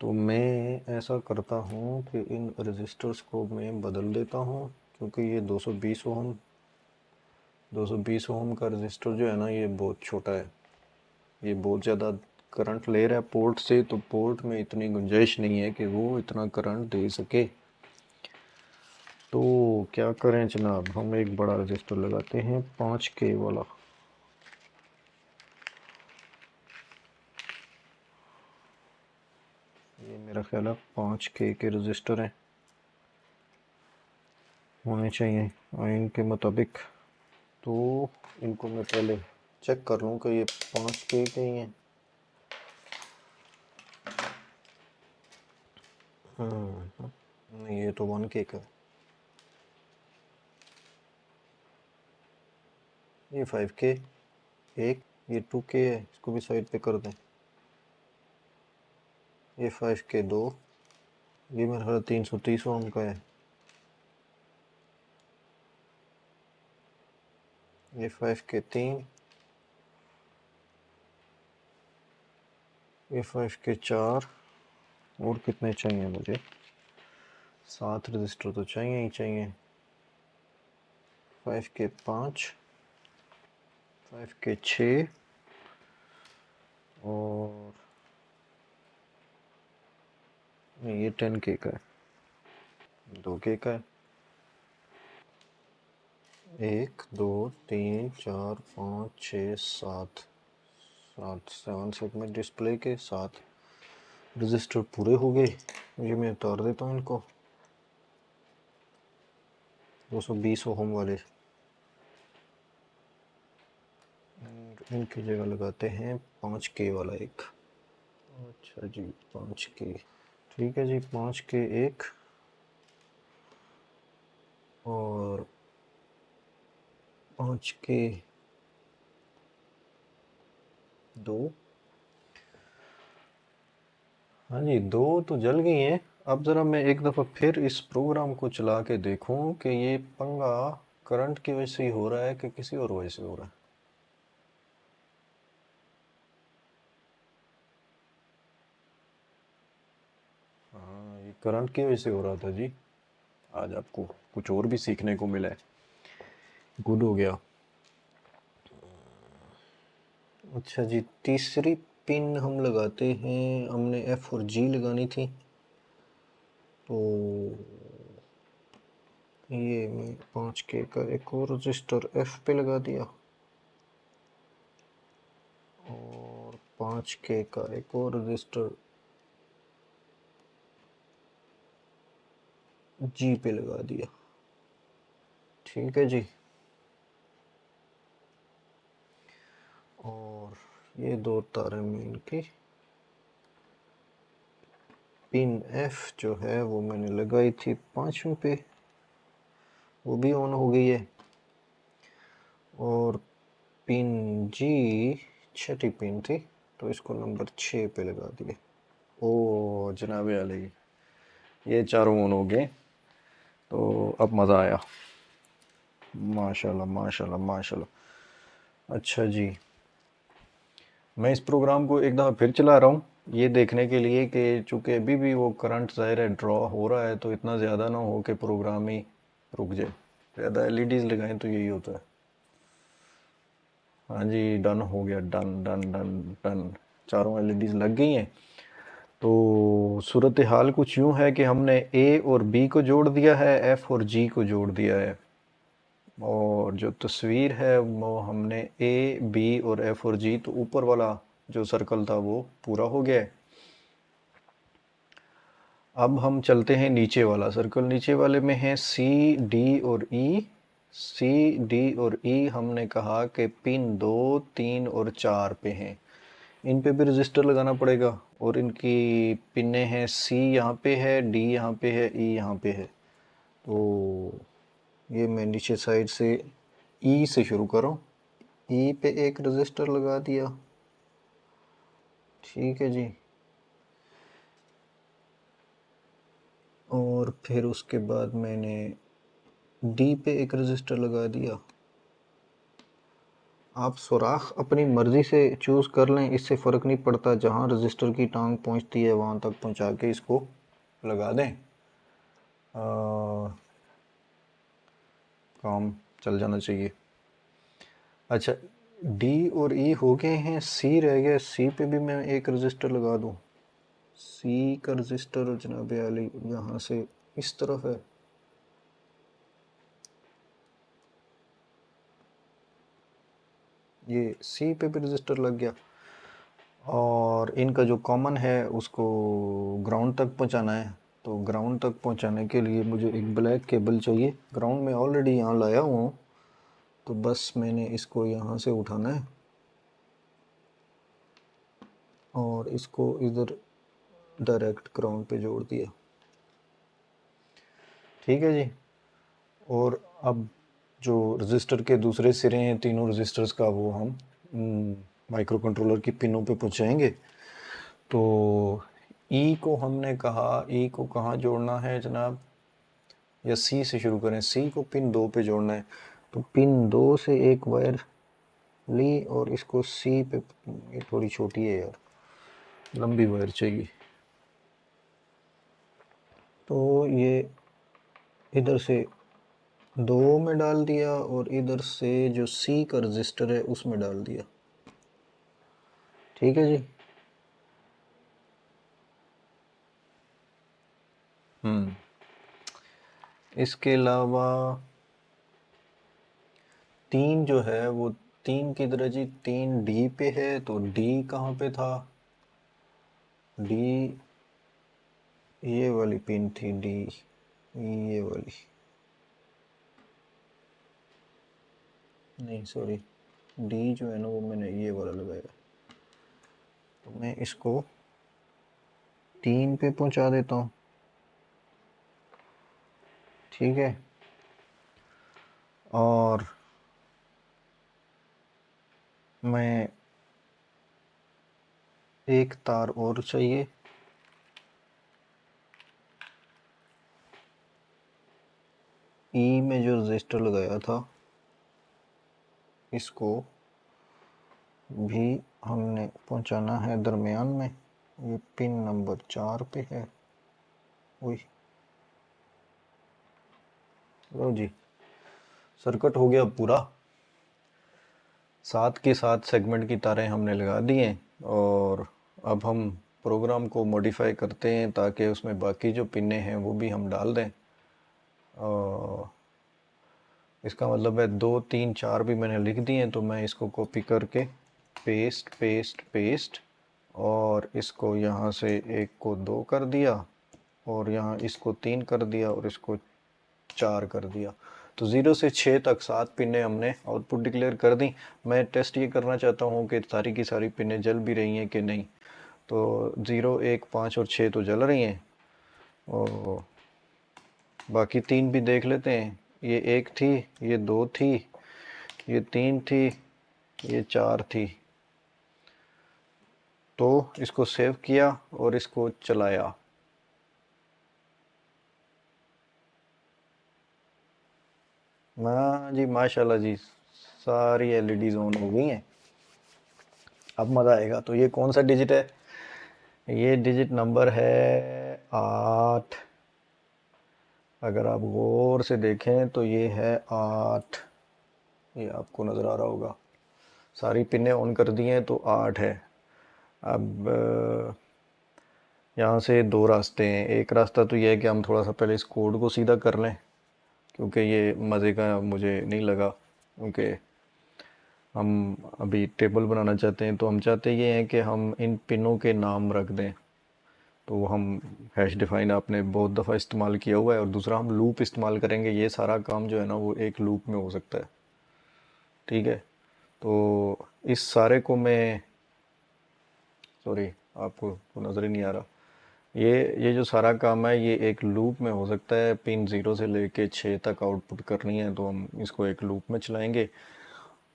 तो मैं ऐसा करता हूँ कि इन रजिस्टर्स को मैं बदल देता हूँ, क्योंकि ये 220 ओम का रजिस्टर जो है ना, ये बहुत छोटा है। ये बहुत ज़्यादा करंट ले रहा है पोर्ट से, तो पोर्ट में इतनी गुंजाइश नहीं है कि वो इतना करंट दे सके। तो क्या करें जनाब, हम एक बड़ा रजिस्टर लगाते हैं 5K वाला। ये मेरा ख्याल है 5K के रजिस्टर हैं, होने चाहिए आइन के मुताबिक। तो इनको मैं पहले चेक कर लूँ कि ये 5K के ही हैं। नहीं, ये तो 1K का है। ये 5K एक, ये 2K है, इसको भी साइड पे कर दें। ये 5K दो, ये मेरा ख्याल 330 ओम का है। ये 5K तीन, ये 5K चार, और कितने चाहिए मुझे? 7 रजिस्टर तो चाहिए ही चाहिए। 5K पाँच, 5K छः, और नहीं, ये 10K का है, 2K का है। 1 2 3 4 5 6 7, 7 सेगमेंट डिस्प्ले के 7 रजिस्टर पूरे हो गए। ये मैं उतार देता हूँ इनको, 220 ओम वाले। इनकी जगह लगाते हैं 5K वाला एक। अच्छा जी, 5K ठीक है जी, 5K एक, और 5K दो। हाँ जी, दो तो जल गई हैं। अब ज़रा मैं एक दफ़ा फिर इस प्रोग्राम को चला के देखूं कि ये पंगा करंट की वजह से ही हो रहा है कि किसी और वजह से हो रहा है। हाँ, ये करंट की वजह से हो रहा था जी। आज आपको कुछ और भी सीखने को मिला है, गुड हो गया। अच्छा जी, तीसरी पिन हम लगाते हैं, हमने F और G लगानी थी, तो ये मैं 5K का एक और रजिस्टर F पे लगा दिया, और 5K का एक और रजिस्टर G पे लगा दिया। ठीक है जी, और ये दो तारें में इनकी पिन F जो है वो मैंने लगाई थी 5वें पे, वो भी ऑन हो गई है। और पिन G छठी पिन थी, तो इसको नंबर 6 पे लगा दिए। ओ जनाब अली, ये चारों ऑन हो गए, तो अब मज़ा आया। माशाल्लाह माशाल्लाह माशाल्लाह। अच्छा जी, मैं इस प्रोग्राम को एक दफ़ा फिर चला रहा हूँ, ये देखने के लिए कि चूँकि अभी भी वो करंट ज़ाहिर है ड्रॉ हो रहा है, तो इतना ज़्यादा ना हो कि प्रोग्राम ही रुक जाए। ज़्यादा एलईडीज़ लगाएं तो यही होता है। हाँ जी, डन हो गया, डन डन डन डन, चारों एलईडीज़ लग गई हैं। तो सूरत हाल कुछ यूँ है कि हमने ए और बी को जोड़ दिया है, एफ़ और जी को जोड़ दिया है, और जो तस्वीर है वो हमने ए बी और एफ़ और जी, तो ऊपर वाला जो सर्कल था वो पूरा हो गया है। अब हम चलते हैं नीचे वाला सर्कल, नीचे वाले में है सी डी और ई। सी डी और ई हमने कहा कि पिन 2 3 और 4 पे हैं, इन पे भी रजिस्टर लगाना पड़ेगा, और इनकी पिनें हैं सी यहाँ पे है, डी यहाँ पे है, ई यहाँ पे है। तो ये मैं नीचे साइड से ई से शुरू कर रहा हूँ। ई पे एक रजिस्टर लगा दिया, ठीक है जी, और फिर उसके बाद मैंने डी पे एक रजिस्टर लगा दिया। आप सुराख अपनी मर्ज़ी से चूज़ कर लें, इससे फ़र्क नहीं पड़ता, जहाँ रजिस्टर की टांग पहुँचती है वहाँ तक पहुँचा के इसको लगा दें, काम चल जाना चाहिए। अच्छा, डी और ई हो गए हैं, सी रह गया। सी पे भी मैं एक रजिस्टर लगा दूं। सी का रजिस्टर जनाब आली यहाँ से इस तरफ है, ये सी पे भी रजिस्टर लग गया। और इनका जो कॉमन है उसको ग्राउंड तक पहुंचाना है। तो ग्राउंड तक पहुंचाने के लिए मुझे एक ब्लैक केबल चाहिए। ग्राउंड में ऑलरेडी यहाँ लाया हुआ हूँ, तो बस मैंने इसको यहाँ से उठाना है और इसको इधर डायरेक्ट ग्राउंड पे जोड़ दिया। ठीक है जी। और अब जो रजिस्टर के दूसरे सिरे हैं तीनों रजिस्टर्स का, वो हम माइक्रो कंट्रोलर की पिनों पे पहुंचाएंगे। तो ई को हमने कहा, ई को कहाँ जोड़ना है जनाब, या सी से शुरू करें। सी को पिन 2 पे जोड़ना है। तो पिन 2 से एक वायर ली और इसको सी पे, ये थोड़ी छोटी है यार, लंबी वायर चाहिए। तो ये इधर से 2 में डाल दिया और इधर से जो सी का रजिस्टर है उसमें डाल दिया। ठीक है जी। इसके अलावा 3 जो है वो 3 किधर है जी, 3 डी पे है। तो डी कहाँ पे था, डी ये वाली पिन थी, डी ये वाली, नहीं सॉरी, डी जो है ना वो मैंने ये वाला लगाया। तो मैं इसको 3 पे पहुंचा देता हूँ। ठीक है। और मैं एक तार और चाहिए, ई में जो रजिस्टर लगाया था इसको भी हमने पहुंचाना है दरमियान में। ये पिन नंबर 4 पे है। वही लो जी, सर्किट हो गया पूरा। 7 की 7 सेगमेंट की तारें हमने लगा दी हैं। और अब हम प्रोग्राम को मॉडिफाई करते हैं ताकि उसमें बाकी जो पिनें हैं वो भी हम डाल दें। और इसका मतलब है 2 3 4 भी मैंने लिख दिए हैं। तो मैं इसको कॉपी करके पेस्ट पेस्ट पेस्ट, और इसको यहाँ से एक को 2 कर दिया और यहाँ इसको 3 कर दिया और इसको 4 कर दिया। तो 0 से 6 तक 7 पिनें हमने आउटपुट डिक्लेयर कर दी। मैं टेस्ट ये करना चाहता हूँ कि सारी की सारी पिनें जल भी रही हैं कि नहीं। तो 0 1 5 और 6 तो जल रही हैं, और बाकी 3 भी देख लेते हैं। ये 1 थी, ये 2 थी, ये 3 थी, ये 4 थी। तो इसको सेव किया और इसको चलाया। हाँ जी माशाल्लाह जी, सारी एलईडीज ऑन हो गई हैं। अब मज़ा आएगा। तो ये कौन सा डिजिट है, ये डिजिट नंबर है 8। अगर आप गौर से देखें तो ये है 8, ये आपको नज़र आ रहा होगा। सारी पिनें ऑन कर दी हैं तो 8 है। अब यहाँ से 2 रास्ते हैं। एक रास्ता तो ये है कि हम थोड़ा सा पहले इस कोड को सीधा कर लें, क्योंकि ये मज़े का मुझे नहीं लगा। क्योंकि हम अभी टेबल बनाना चाहते हैं, तो हम चाहते ये हैं कि हम इन पिनों के नाम रख दें। तो हम हैश डिफाइन आपने बहुत दफ़ा इस्तेमाल किया हुआ है। और दूसरा हम लूप इस्तेमाल करेंगे। ये सारा काम जो है ना वो एक लूप में हो सकता है। ठीक है। तो इस सारे को मैं, सॉरी आपको तो नज़र ही नहीं आ रहा, ये जो सारा काम है ये एक लूप में हो सकता है। पिन 0 से लेके 6 तक आउटपुट करनी है, तो हम इसको एक लूप में चलाएंगे।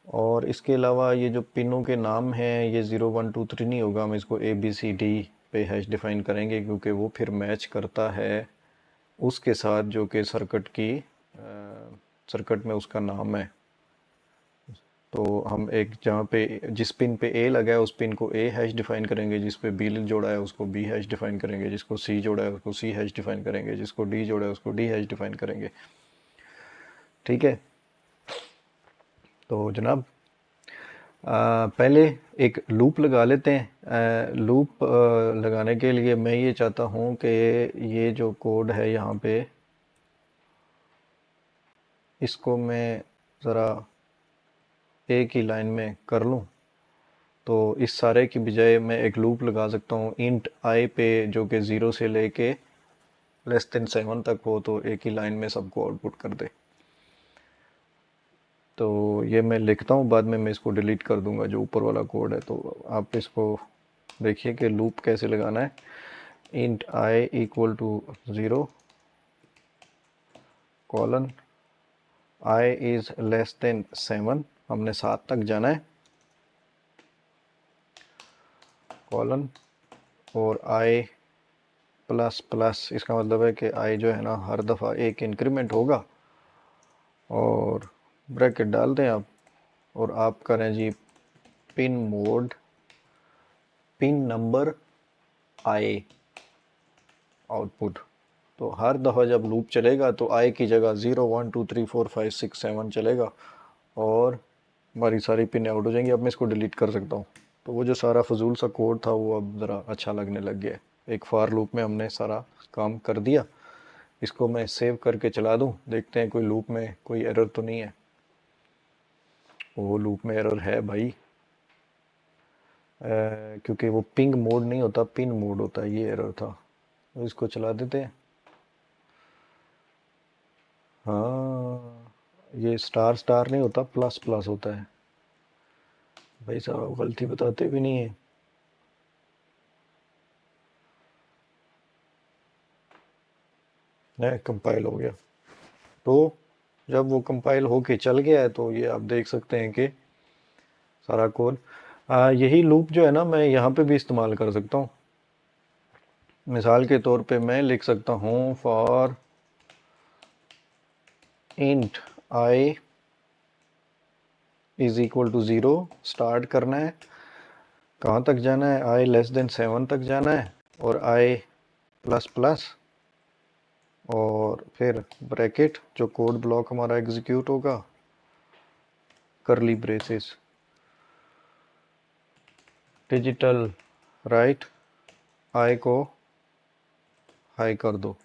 और इसके अलावा ये जो पिनों के नाम हैं ये 0 1 2 3 नहीं होगा, हम इसको ABCD पे हैश डिफाइन करेंगे, क्योंकि वो फिर मैच करता है उसके साथ जो कि सर्किट में उसका नाम है। तो हम एक जहाँ पे जिस पिन पे A लगा है उस पिन को A हैश डिफाइन करेंगे, जिस पे B जोड़ा है उसको B हैश डिफाइन करेंगे, जिसको C जोड़ा है उसको C हैश डिफाइन करेंगे, जिसको D जोड़ा है उसको D हैश डिफाइन करेंगे। ठीक है। तो जनाब पहले एक लूप लगा लेते हैं। लूप लगाने के लिए मैं ये चाहता हूँ कि ये जो कोड है यहाँ पे, इसको मैं ज़रा एक ही लाइन में कर लूँ। तो इस सारे की बजाय मैं एक लूप लगा सकता हूँ इंट आई पे, जो कि 0 से लेके <7 तक हो, तो एक ही लाइन में सबको आउटपुट कर दे। तो ये मैं लिखता हूँ, बाद में मैं इसको डिलीट कर दूंगा जो ऊपर वाला कोड है। तो आप इसको देखिए कि लूप कैसे लगाना है। Int i equal to 0 colon i is <7, हमने 7 तक जाना है, कॉलन, और आई प्लस प्लस, इसका मतलब है कि आई जो है ना हर दफ़ा एक इंक्रीमेंट होगा, और ब्रैकेट डाल दें आप, और आप करें जी पिन मोड पिन नंबर आई आउटपुट। तो हर दफ़ा जब लूप चलेगा तो आई की जगह 0 1 2 3 4 5 6 7 चलेगा, और हमारी सारी पिन आउट हो जाएंगी। अब मैं इसको डिलीट कर सकता हूँ। तो वो जो सारा फजूल सा कोड था वो अब ज़रा अच्छा लगने लग गया। एक फार लूप में हमने सारा काम कर दिया। इसको मैं सेव करके चला दूँ, देखते हैं कोई लूप में कोई एरर तो नहीं है। वो लूप में एरर है भाई, क्योंकि वो पिंग मोड नहीं होता, पिन मोड होता है, ये एरर था। तो इसको चला देते हैं। हाँ, ये स्टार स्टार नहीं होता, प्लस प्लस होता है। भाई साहब गलती बताते भी नहीं है। नहीं, कंपाइल हो गया। तो जब वो कंपाइल होके चल गया है तो ये आप देख सकते हैं कि सारा कोड, यही लूप जो है ना मैं यहाँ पे भी इस्तेमाल कर सकता हूँ। मिसाल के तौर पे मैं लिख सकता हूँ for int i is equal to 0, start करना है, कहाँ तक जाना है, आई <7 तक जाना है, और आई प्लस प्लस, और फिर ब्रैकेट, जो कोड ब्लॉक हमारा एग्जीक्यूट होगा, करली ब्रेसेस, डिजिटल राइट आई को हाई कर दो।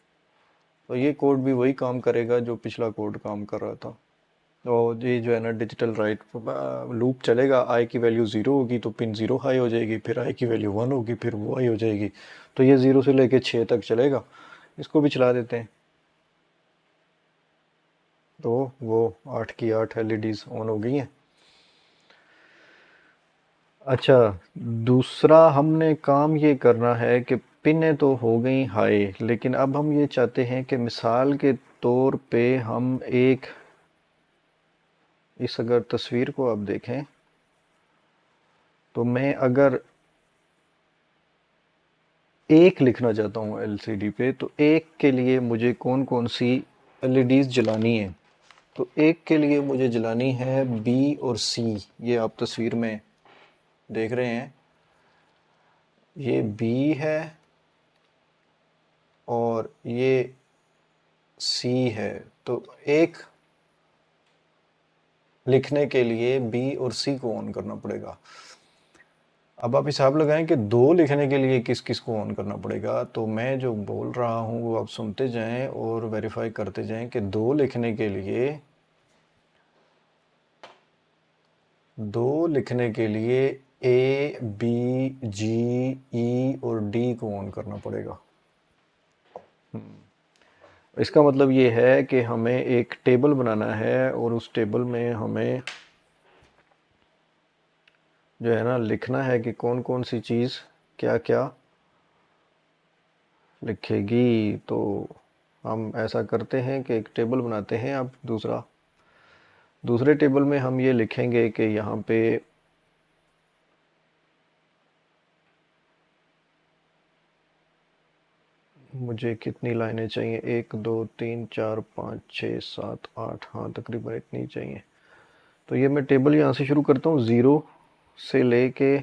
तो ये कोड भी वही काम करेगा जो पिछला कोड काम कर रहा था। तो ये जो है ना डिजिटल राइट लूप चलेगा, आई की वैल्यू 0 होगी तो पिन 0 हाई हो जाएगी, फिर आई की वैल्यू 1 होगी, फिर वो हाई हो जाएगी। तो ये 0 से लेके 6 तक चलेगा। इसको भी चला देते हैं। तो वो 8 की 8 एलईडीज ऑन हो गई हैं। अच्छा, दूसरा हमने काम ये करना है कि पिनें तो हो गई हाई, लेकिन अब हम ये चाहते हैं कि मिसाल के तौर पे हम एक, इस अगर तस्वीर को आप देखें तो मैं अगर एक लिखना चाहता हूँ एलसीडी पे, तो एक के लिए मुझे कौन कौन सी एलईडीज जलानी है। तो एक के लिए मुझे जलानी है बी और सी। ये आप तस्वीर में देख रहे हैं, ये बी है और ये सी है। तो एक लिखने के लिए बी और सी को ऑन करना पड़ेगा। अब आप हिसाब लगाएं कि दो लिखने के लिए किस किस को ऑन करना पड़ेगा। तो मैं जो बोल रहा हूँ वो आप सुनते जाएं और वेरीफाई करते जाएं कि दो लिखने के लिए, दो लिखने के लिए ए बी जी ई और डी को ऑन करना पड़ेगा। इसका मतलब ये है कि हमें एक टेबल बनाना है और उस टेबल में हमें जो है ना लिखना है कि कौन कौन सी चीज़ क्या क्या लिखेगी। तो हम ऐसा करते हैं कि एक टेबल बनाते हैं। अब दूसरे टेबल में हम ये लिखेंगे कि यहाँ पे मुझे कितनी लाइनें चाहिए, 1 2 3 4 5 6 7 8, हाँ तकरीबन इतनी चाहिए। तो ये मैं टेबल यहाँ से शुरू करता हूँ, 0 से लेके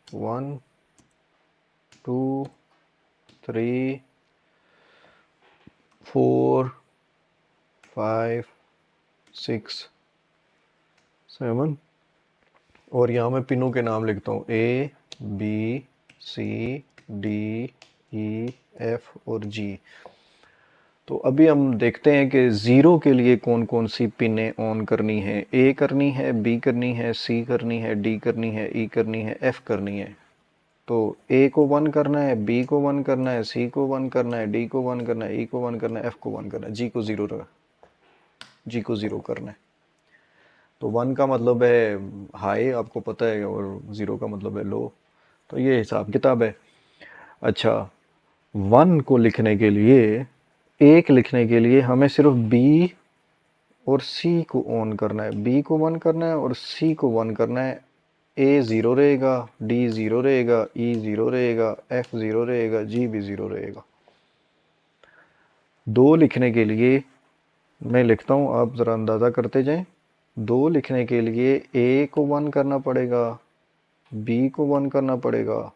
1 2 3 4 5 6 7, और यहाँ मैं पिनों के नाम लिखता हूँ A B C D E F और G। तो अभी हम देखते हैं कि ज़ीरो के लिए कौन कौन सी पिनें ऑन करनी है। A करनी है, B करनी है, C करनी है, D करनी है, E करनी है, F करनी है। तो A को 1 करना है, B को 1 करना है, C को 1 करना है, D को 1 करना है, E को 1 करना है, F को 1 करना है, G को 0 करना है। तो 1 का मतलब है हाई, आपको पता है, और 0 का मतलब है लो। तो ये हिसाब किताब है। अच्छा, 1 को लिखने के लिए, एक लिखने के लिए हमें सिर्फ B और C को ऑन करना है। B को 1 करना है और C को 1 करना है। A 0 रहेगा, D 0 रहेगा, E 0 रहेगा, F 0 रहेगा, G भी 0 रहेगा। 2 लिखने के लिए मैं लिखता हूँ, आप ज़रा अंदाज़ा करते जाएं। 2 लिखने के लिए A को 1 करना पड़ेगा, B को 1 करना पड़ेगा,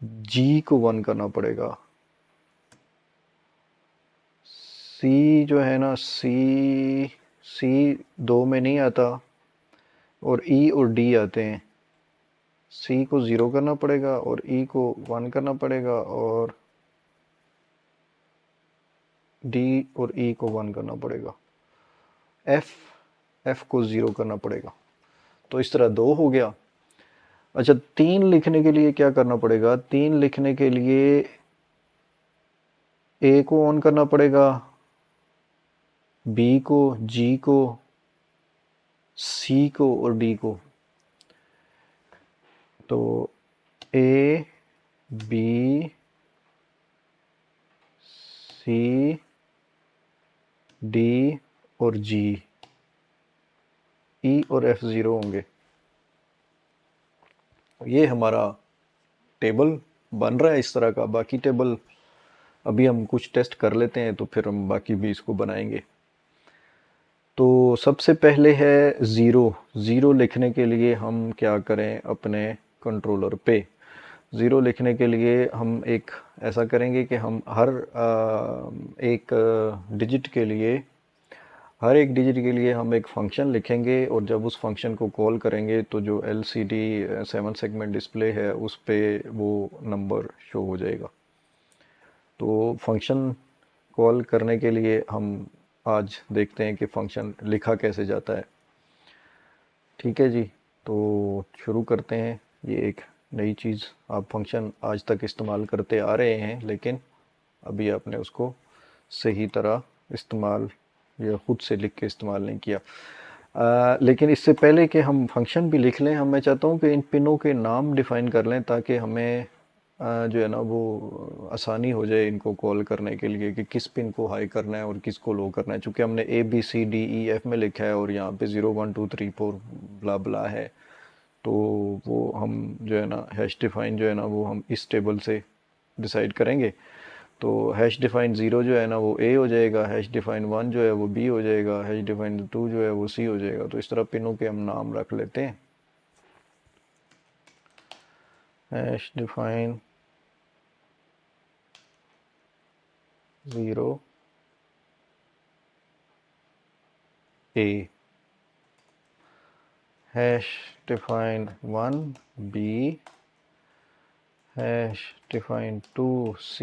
G को 1 करना पड़ेगा। C जो है ना, C 2 में नहीं आता, और E और D आते हैं। C को 0 करना पड़ेगा और E को 1 करना पड़ेगा, और D और E को 1 करना पड़ेगा। F को 0 करना पड़ेगा। तो इस तरह 2 हो गया। अच्छा, 3 लिखने के लिए क्या करना पड़ेगा? 3 लिखने के लिए A को ऑन करना पड़ेगा, B को, G को, C को और D को। तो A B C D और G, E और F 0 होंगे। ये हमारा टेबल बन रहा है इस तरह का। बाकी टेबल अभी हम कुछ टेस्ट कर लेते हैं, तो फिर हम बाकी भी इसको बनाएंगे। तो सबसे पहले है ज़ीरो लिखने के लिए हम क्या करें? अपने कंट्रोलर पे ज़ीरो लिखने के लिए हम एक ऐसा करेंगे कि हम एक डिजिट के लिए हम एक फंक्शन लिखेंगे, और जब उस फंक्शन को कॉल करेंगे तो जो LCD 7 सेगमेंट डिस्प्ले है उस पे वो नंबर शो हो जाएगा। तो फंक्शन कॉल करने के लिए हम आज देखते हैं कि फंक्शन लिखा कैसे जाता है। ठीक है जी, तो शुरू करते हैं। ये एक नई चीज़ आप फंक्शन आज तक इस्तेमाल करते आ रहे हैं, लेकिन अभी आपने उसको सही तरह इस्तेमाल या खुद से लिख के इस्तेमाल नहीं किया। लेकिन इससे पहले कि हम फंक्शन भी लिख लें, मैं चाहता हूँ कि इन पिनों के नाम डिफ़ाइन कर लें, ताकि हमें जो है ना वो आसानी हो जाए इनको कॉल करने के लिए कि किस पिन को हाई करना है और किसको लो करना है। चूँकि हमने ABCDEF में लिखा है और यहाँ पे 0 1 2 3 4 ब्ला ब्ला है, तो वो हम जो है ना हैश डिफाइन जो है ना वो हम इस टेबल से डिसाइड करेंगे। तो हैश डिफाइन 0 जो है ना वो A हो जाएगा, हैश डिफाइन 1 जो है वो B हो जाएगा, हैश डिफाइन 2 जो है वो C हो जाएगा। तो इस तरह पिनों के हम नाम रख लेते हैं। Hash define 0 A, hash define 1 B, hash define 2 C,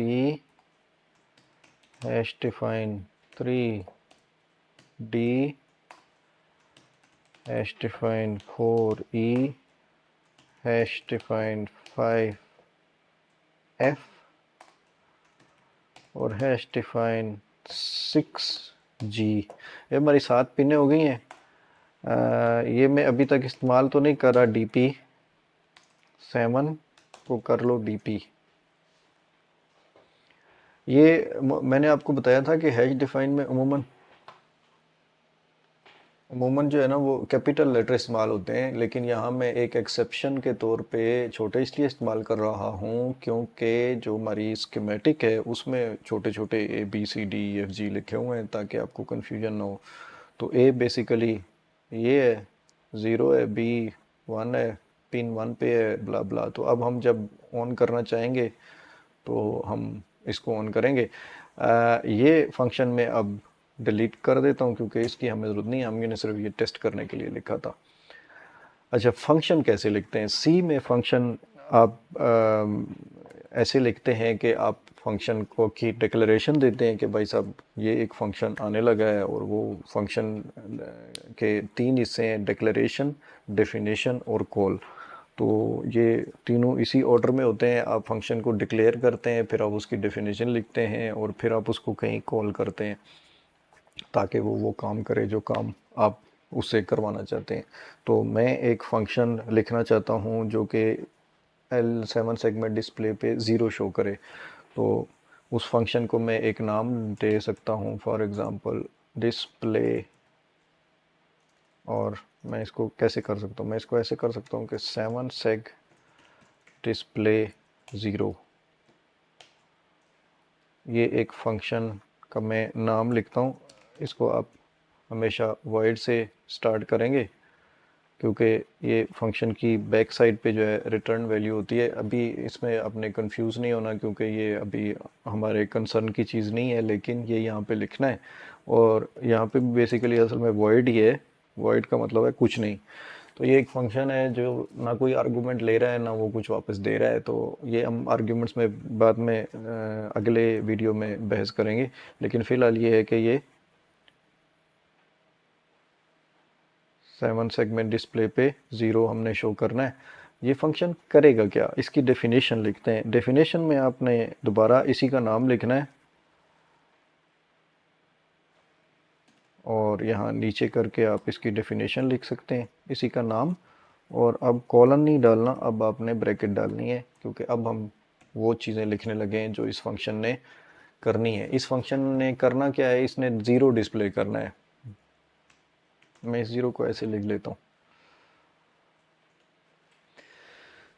hash define 3 D, hash define 4 E, hash define 5 F, और हैश डिफाइन 6 G। ये हमारी 7 पिनें हो गई हैं। ये मैं अभी तक इस्तेमाल तो नहीं कर रहा। DP 7 को कर लो DP। ये मैंने आपको बताया था कि हैश डिफाइन में अमूमन जो है ना वो कैपिटल लेटर इस्तेमाल होते हैं, लेकिन यहाँ मैं एक एक्सेप्शन के तौर पे छोटे इसलिए इस्तेमाल कर रहा हूँ क्योंकि जो हमारी स्कीमेटिक है उसमें छोटे छोटे ABCDEFG लिखे हुए हैं, ताकि आपको कन्फ्यूजन ना हो। तो A बेसिकली ये है, 0 है, B 1 है, पिन 1 पे है, ब्ला ब्ला। तो अब हम जब ऑन करना चाहेंगे तो हम इसको ऑन करेंगे। ये फंक्शन में अब डिलीट कर देता हूँ क्योंकि इसकी हमें ज़रूरत नहीं है, हमने सिर्फ ये टेस्ट करने के लिए लिखा था। अच्छा, फंक्शन कैसे लिखते हैं? सी में फंक्शन आप ऐसे लिखते हैं कि आप फंक्शन को की डिक्लेरेशन देते हैं कि भाई साहब ये एक फंक्शन आने लगा है, और वो फंक्शन के तीन हिस्से हैं, डिक्लेरेशन, डेफिनेशन और कॉल। तो ये तीनों इसी ऑर्डर में होते हैं। आप फंक्शन को डिक्लेयर करते हैं, फिर आप उसकी डेफिनेशन लिखते हैं, और फिर आप उसको कहीं कॉल करते हैं ताकि वो काम करे जो काम आप उससे करवाना चाहते हैं। तो मैं एक फंक्शन लिखना चाहता हूँ जो कि L7 सेगमेंट डिस्प्ले पे ज़ीरो शो करे। तो उस फंक्शन को मैं एक नाम दे सकता हूँ, फॉर एग्ज़ाम्पल डिस्प्ले। और मैं इसको कैसे कर सकता हूँ? मैं इसको ऐसे कर सकता हूँ कि 7 सेग डिस्प्ले ज़ीरो, ये एक फ़ंक्शन का मैं नाम लिखता हूँ। इसको आप हमेशा वॉइड से स्टार्ट करेंगे, क्योंकि ये फंक्शन की बैक साइड पे जो है रिटर्न वैल्यू होती है। अभी इसमें आपने कंफ्यूज नहीं होना, क्योंकि ये अभी हमारे कंसर्न की चीज़ नहीं है, लेकिन ये यहाँ पे लिखना है। और यहाँ पे बेसिकली असल में वॉइड ही है। वॉइड का मतलब है कुछ नहीं। तो ये एक फंक्शन है जो ना कोई आर्गुमेंट ले रहा है, ना वो कुछ वापस दे रहा है। तो ये हम आर्गुमेंट्स में बाद में अगले वीडियो में बहस करेंगे। लेकिन फ़िलहाल ये है कि ये 7 सेगमेंट डिस्प्ले पे ज़ीरो हमने शो करना है। ये फंक्शन करेगा क्या, इसकी डेफिनेशन लिखते हैं। डेफिनेशन में आपने दोबारा इसी का नाम लिखना है, और यहाँ नीचे करके आप इसकी डेफिनेशन लिख सकते हैं, इसी का नाम। और अब कॉलन नहीं डालना, अब आपने ब्रैकेट डालनी है, क्योंकि अब हम वो चीज़ें लिखने लगे हैं जो इस फंक्शन ने करनी है। इस फंक्शन ने करना क्या है, इसने ज़ीरो डिस्प्ले करना है। मैं इस ज़ीरो को ऐसे लिख लेता हूँ।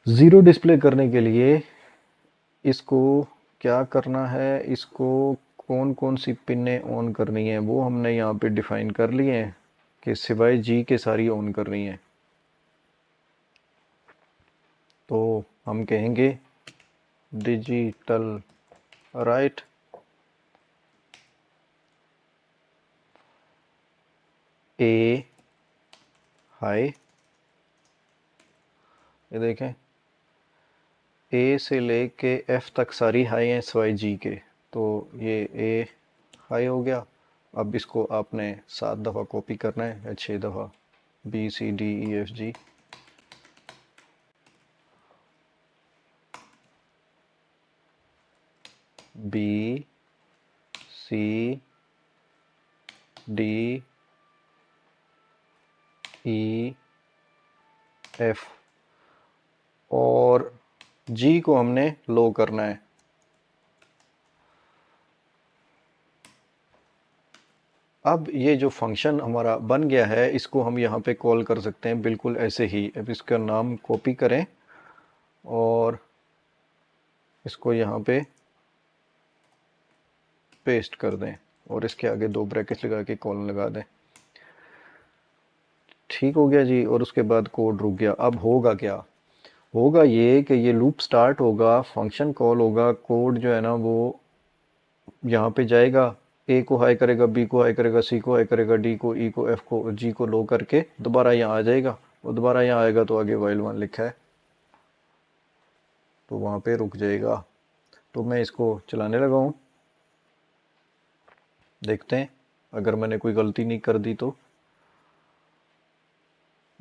ज़ीरो डिस्प्ले करने के लिए इसको क्या करना है, इसको कौन कौन सी पिनें ऑन करनी है वो हमने यहाँ पे डिफ़ाइन कर लिए हैं कि सिवाय जी के सारी ऑन करनी है। तो हम कहेंगे डिजिटल राइट ए हाई। ये देखें, ए से लेके एफ तक सारी हाई हैं सिवाय जी के। तो ये ए हाई हो गया। अब इसको आपने 7 दफ़ा कॉपी करना है, या 6 दफ़ा, B C D E F G. B C D E F, और जी को हमने लो करना है। अब ये जो फंक्शन हमारा बन गया है, इसको हम यहाँ पे कॉल कर सकते हैं बिल्कुल ऐसे ही। अब इसका नाम कॉपी करें और इसको यहाँ पे पेस्ट कर दें, और इसके आगे 2 ब्रैकेट लगा के कॉलन लगा दें। ठीक हो गया जी। और उसके बाद कोड रुक गया। अब होगा क्या? होगा ये कि ये लूप स्टार्ट होगा, फंक्शन कॉल होगा, कोड जो है ना वो यहाँ पे जाएगा, ए को हाई करेगा, बी को हाई करेगा, सी को हाई करेगा, डी को, ई को, एफ को, जी को लो करके दोबारा यहाँ आ जाएगा। वो दोबारा यहाँ आएगा तो आगे वाइल वन लिखा है, तो वहाँ पे रुक जाएगा। तो मैं इसको चलाने लगा हूँ, देखते हैं अगर मैंने कोई गलती नहीं कर दी तो।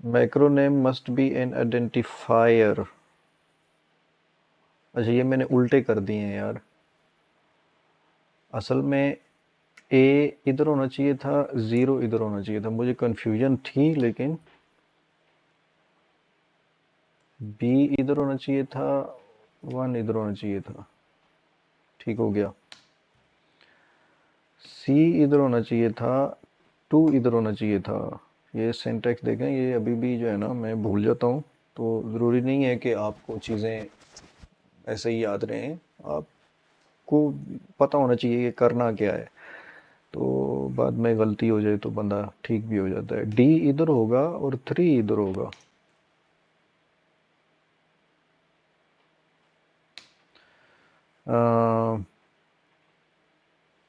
Macro name must be N identifier. अच्छा, ये मैंने उल्टे कर दिए हैं यार। असल में ए इधर होना चाहिए था, ज़ीरो इधर होना चाहिए था, मुझे कन्फ्यूजन थी। लेकिन बी इधर होना चाहिए था, वन इधर होना चाहिए था। ठीक हो गया। सी इधर होना चाहिए था, टू इधर होना चाहिए था। ये सिंटैक्स देखें, ये अभी भी जो है ना मैं भूल जाता हूँ। तो ज़रूरी नहीं है कि आपको चीज़ें ऐसे ही याद रहें, आपको पता होना चाहिए कि करना क्या है। तो बाद में गलती हो जाए तो बंदा ठीक भी हो जाता है। डी इधर होगा और 3 इधर होगा।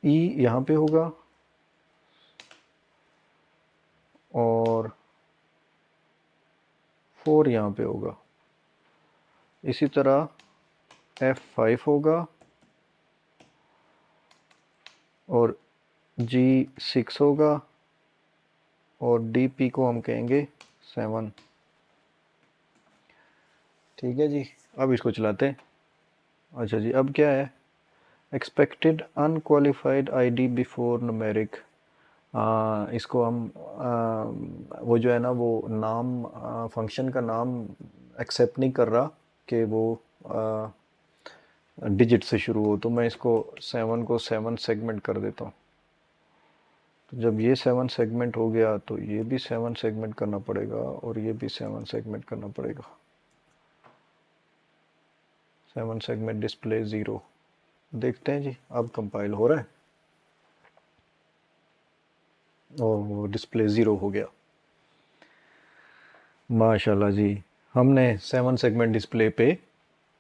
ई यहाँ पे होगा, और 4 यहाँ पे होगा, इसी तरह F5 होगा और G6 होगा और DP को हम कहेंगे 7। ठीक है जी, अब इसको चलाते हैं। अच्छा जी, अब क्या है, expected unqualified ID before numeric. इसको हम वो जो है ना, वो नाम फंक्शन का नाम एक्सेप्ट नहीं कर रहा कि वो डिजिट से शुरू हो, तो मैं इसको 7 को 7 सेगमेंट कर देता हूँ। तो जब ये 7 सेगमेंट हो गया तो ये भी 7 सेगमेंट करना पड़ेगा और ये भी 7 सेगमेंट करना पड़ेगा। 7 सेगमेंट डिस्प्ले 0। देखते हैं जी, अब कंपाइल हो रहा है और डिस्प्ले 0 हो गया। माशाल्लाह जी, हमने 7 सेगमेंट डिस्प्ले पे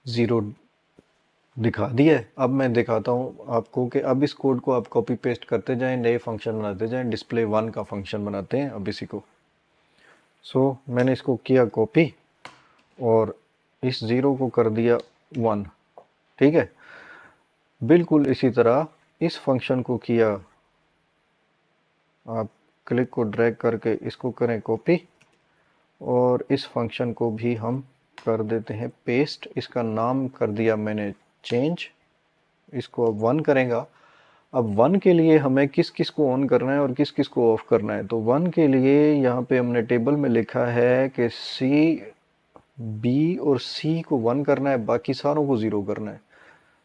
0 दिखा दिया है। अब मैं दिखाता हूँ आपको कि अब इस कोड को आप कॉपी पेस्ट करते जाएं, नए फंक्शन बनाते जाएं। डिस्प्ले 1 का फंक्शन बनाते हैं अब इसी को। मैंने इसको किया कॉपी और इस 0 को कर दिया 1। ठीक है, बिल्कुल इसी तरह इस फंक्शन को किया, आप क्लिक को ड्रैग करके इसको करें कॉपी और इस फंक्शन को भी हम कर देते हैं पेस्ट। इसका नाम कर दिया मैंने चेंज, इसको अब 1 करेगा। अब 1 के लिए हमें किस किस को ऑन करना है और किस किस को ऑफ करना है। तो 1 के लिए यहाँ पे हमने टेबल में लिखा है कि सी, बी और सी को 1 करना है, बाकी सारों को 0 करना है।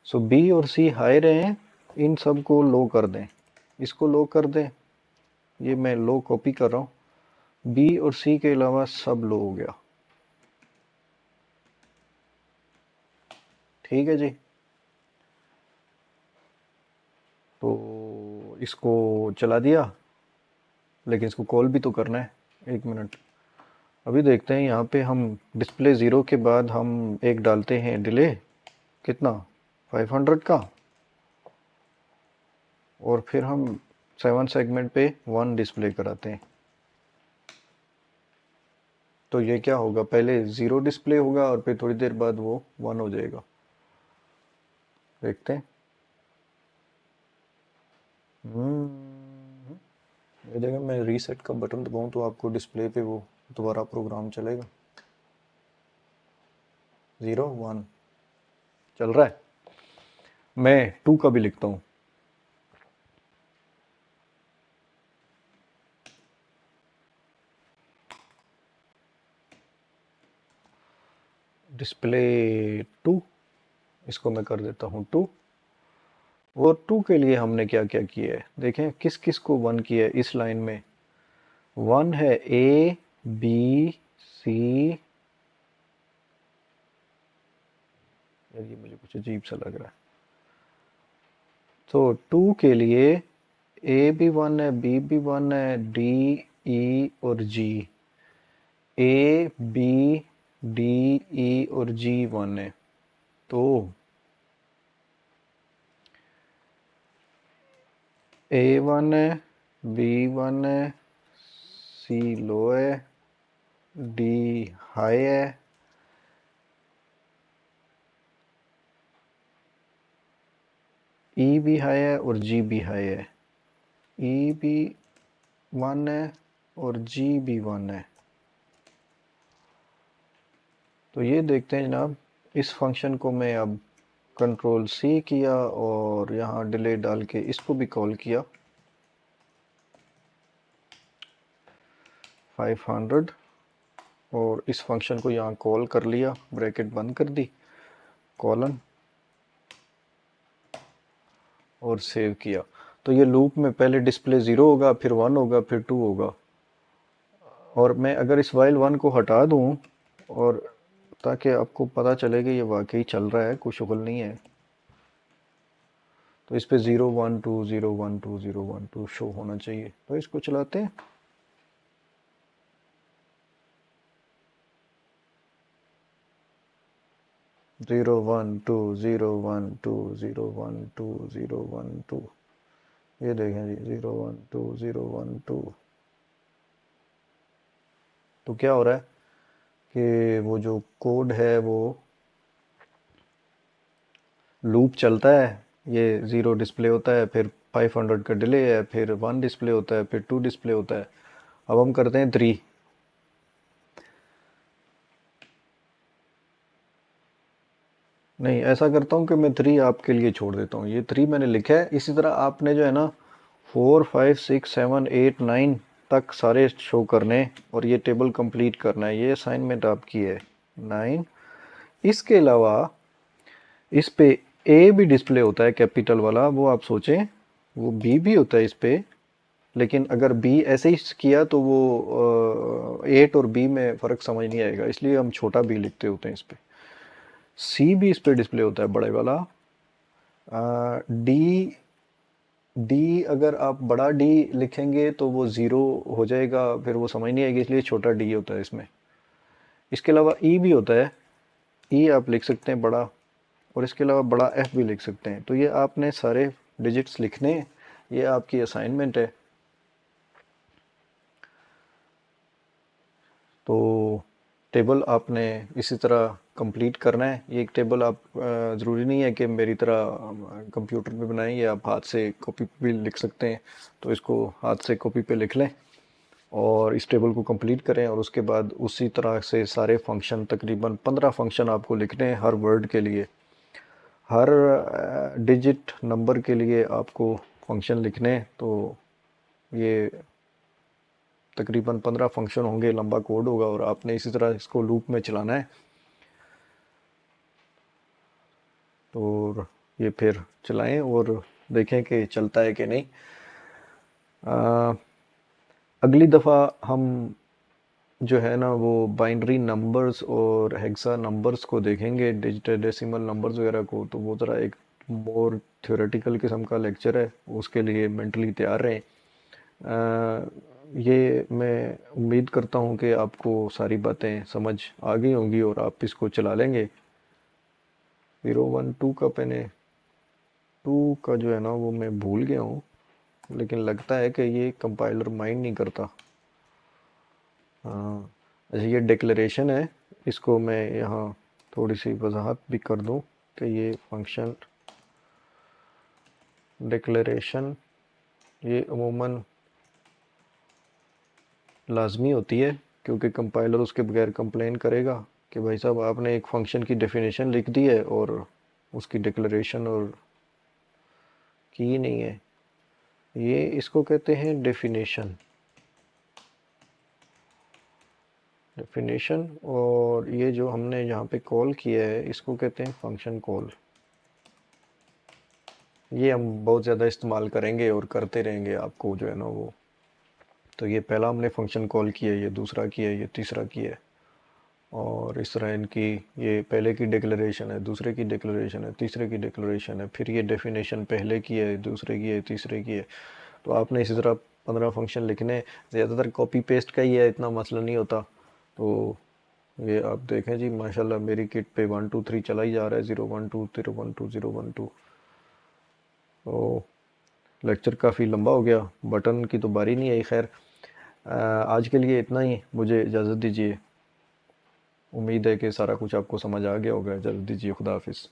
सो बी और सी हाई रहें, इन सब को लो कर दें, इसको लो कर दें। ये मैं लो कॉपी कर रहा हूँ, बी और सी के अलावा सब लो हो गया। ठीक है जी, तो इसको चला दिया, लेकिन इसको कॉल भी तो करना है। 1 मिनट, अभी देखते हैं। यहाँ पे हम डिस्प्ले 0 के बाद हम एक डालते हैं डिले, कितना, 500 का, और फिर हम 7 सेगमेंट पे 1 डिस्प्ले कराते हैं। तो ये क्या होगा, पहले 0 डिस्प्ले होगा और फिर थोड़ी देर बाद वो 1 हो जाएगा। देखते हैं। ये जगह मैं रीसेट का बटन दबाऊं तो आपको डिस्प्ले पे वो दोबारा प्रोग्राम चलेगा। 0 1 चल रहा है। मैं 2 का भी लिखता हूँ। डिस्प्ले 2, इसको मैं कर देता हूँ 2। और 2 के लिए हमने क्या क्या किया है, देखें किस किस को 1 किया है। इस लाइन में 1 है ए बी सी, यार ये मुझे कुछ अजीब सा लग रहा है। तो 2 के लिए ए भी 1 है, बी भी 1 है, डी ई और जी। ए बी डी ई और जी 1 है। तो ए 1 है, बी 1 है, सी लो है, डी हाई है, ई भी हाई है और जी भी हाई है। ई भी 1 है और जी भी 1 है। तो ये देखते हैं जनाब, इस फंक्शन को मैं अब कंट्रोल सी किया और यहाँ डिले डाल के इसको भी कॉल किया 500 और इस फंक्शन को यहाँ कॉल कर लिया, ब्रैकेट बंद कर दी, कॉलन, और सेव किया। तो ये लूप में पहले डिस्प्ले 0 होगा, फिर 1 होगा, फिर 2 होगा। और मैं अगर इस वाइल 1 को हटा दूँ और ताकि आपको पता चले कि ये वाकई चल रहा है, कोई शुगल नहीं है, तो इस पे 0 1 2 0 1 2 0 1 2 शो होना चाहिए। तो इसको चलाते हैं। ज़ीरो 1 2 0 1 2 0 1 2 0 1 2, ये देखें जी 0 1 2 0 1 2। तो क्या हो रहा है कि वो जो कोड है वो लूप चलता है, ये 0 डिस्प्ले होता है, फिर 500 का डिले है, फिर 1 डिस्प्ले होता है, फिर 2 डिस्प्ले होता है। अब हम करते हैं 3। नहीं, ऐसा करता हूँ कि मैं 3 आपके लिए छोड़ देता हूँ, ये 3 मैंने लिखा है। इसी तरह आपने जो है ना 4 5 6 7 8 9 तक सारे शो करने और ये टेबल कंप्लीट करना है। ये असाइनमेंट आपकी है 9। इसके अलावा इस पे ए भी डिस्प्ले होता है कैपिटल वाला, वो आप सोचें, वो बी भी होता है इस पे, लेकिन अगर बी ऐसे ही किया तो वो 8 और बी में फ़र्क समझ नहीं आएगा, इसलिए हम छोटा बी लिखते होते हैं इस पे। सी भी इस पे डिस्प्ले होता है बड़े वाला। डी डी अगर आप बड़ा डी लिखेंगे तो वो ज़ीरो हो जाएगा, फिर वो समझ नहीं आएगी, इसलिए छोटा डी होता है इसमें। इसके अलावा ई भी होता है, ई आप लिख सकते हैं बड़ा, और इसके अलावा बड़ा एफ भी लिख सकते हैं। तो ये आपने सारे डिजिट्स लिखने हैं, ये आपकी असाइनमेंट है। तो टेबल आपने इसी तरह कंप्लीट करना है। ये एक टेबल आप ज़रूरी नहीं है कि मेरी तरह कंप्यूटर पे बनाएं, ये आप हाथ से कॉपी पे भी लिख सकते हैं। तो इसको हाथ से कॉपी पे लिख लें और इस टेबल को कंप्लीट करें, और उसके बाद उसी तरह से सारे फंक्शन, तकरीबन 15 फंक्शन आपको लिखने हैं हर वर्ड के लिए। हर डिजिट नंबर के लिए आपको फंक्शन लिखने हैं। तो ये तकरीबन 15 फंक्शन होंगे, लंबा कोड होगा, और आपने इसी तरह इसको लूप में चलाना है। और ये फिर चलाएं और देखें कि चलता है कि नहीं। अगली दफ़ा हम जो है ना वो बाइनरी नंबर्स और हेक्सा नंबर्स को देखेंगे, डिजिटल डेसिमल नंबर्स वगैरह को। तो वो ज़रा एक मोर थ्योरेटिकल किस्म का लेक्चर है, उसके लिए मेंटली तैयार रहें। ये मैं उम्मीद करता हूँ कि आपको सारी बातें समझ आ गई होंगी और आप इसको चला लेंगे। 0 1 2 का मैंने 2 का जो है ना वो मैं भूल गया हूँ, लेकिन लगता है कि ये कंपाइलर माइंड नहीं करता। हाँ, अच्छा, ये डिक्लेरेशन है, इसको मैं यहाँ थोड़ी सी वजाहत भी कर दूँ कि ये फंक्शन डिक्लेरेशन ये अमूमन लाजमी होती है, क्योंकि कंपाइलर उसके बगैर कंप्लेन करेगा कि भाई साहब आपने एक फंक्शन की डेफिनेशन लिख दी है और उसकी डिक्लेरेशन और की नहीं है। ये इसको कहते हैं डेफिनेशन। डेफिनेशन और ये जो हमने यहाँ पे कॉल किया है इसको कहते हैं फंक्शन कॉल। ये हम बहुत ज़्यादा इस्तेमाल करेंगे और करते रहेंगे, आपको जो है ना वो। तो ये पहला हमने फंक्शन कॉल किया है, ये दूसरा किया है, ये तीसरा किया है, और इस तरह इनकी ये पहले की डिक्लेरेशन है, दूसरे की डिक्लेरेशन है, तीसरे की डिक्लेरेशन है, फिर ये डेफिनेशन पहले की है, दूसरे की है, तीसरे की है। तो आपने इसी तरह 15 फंक्शन लिखने। ज़्यादातर कॉपी पेस्ट का ही है, इतना मसला नहीं होता। तो ये आप देखें जी, माशाल्लाह मेरी किट पे 1 2 3 चला ही जा रहा है, 0 1 2 0 1 2 0 1 2। तो लेक्चर काफ़ी लंबा हो गया, बटन की तो बारी नहीं आई। खैर, आज के लिए इतना ही, मुझे इजाज़त दीजिए। उम्मीद है कि सारा कुछ आपको समझ आ गया होगा। इजाज़त दीजिए, खुदा हाफिज़।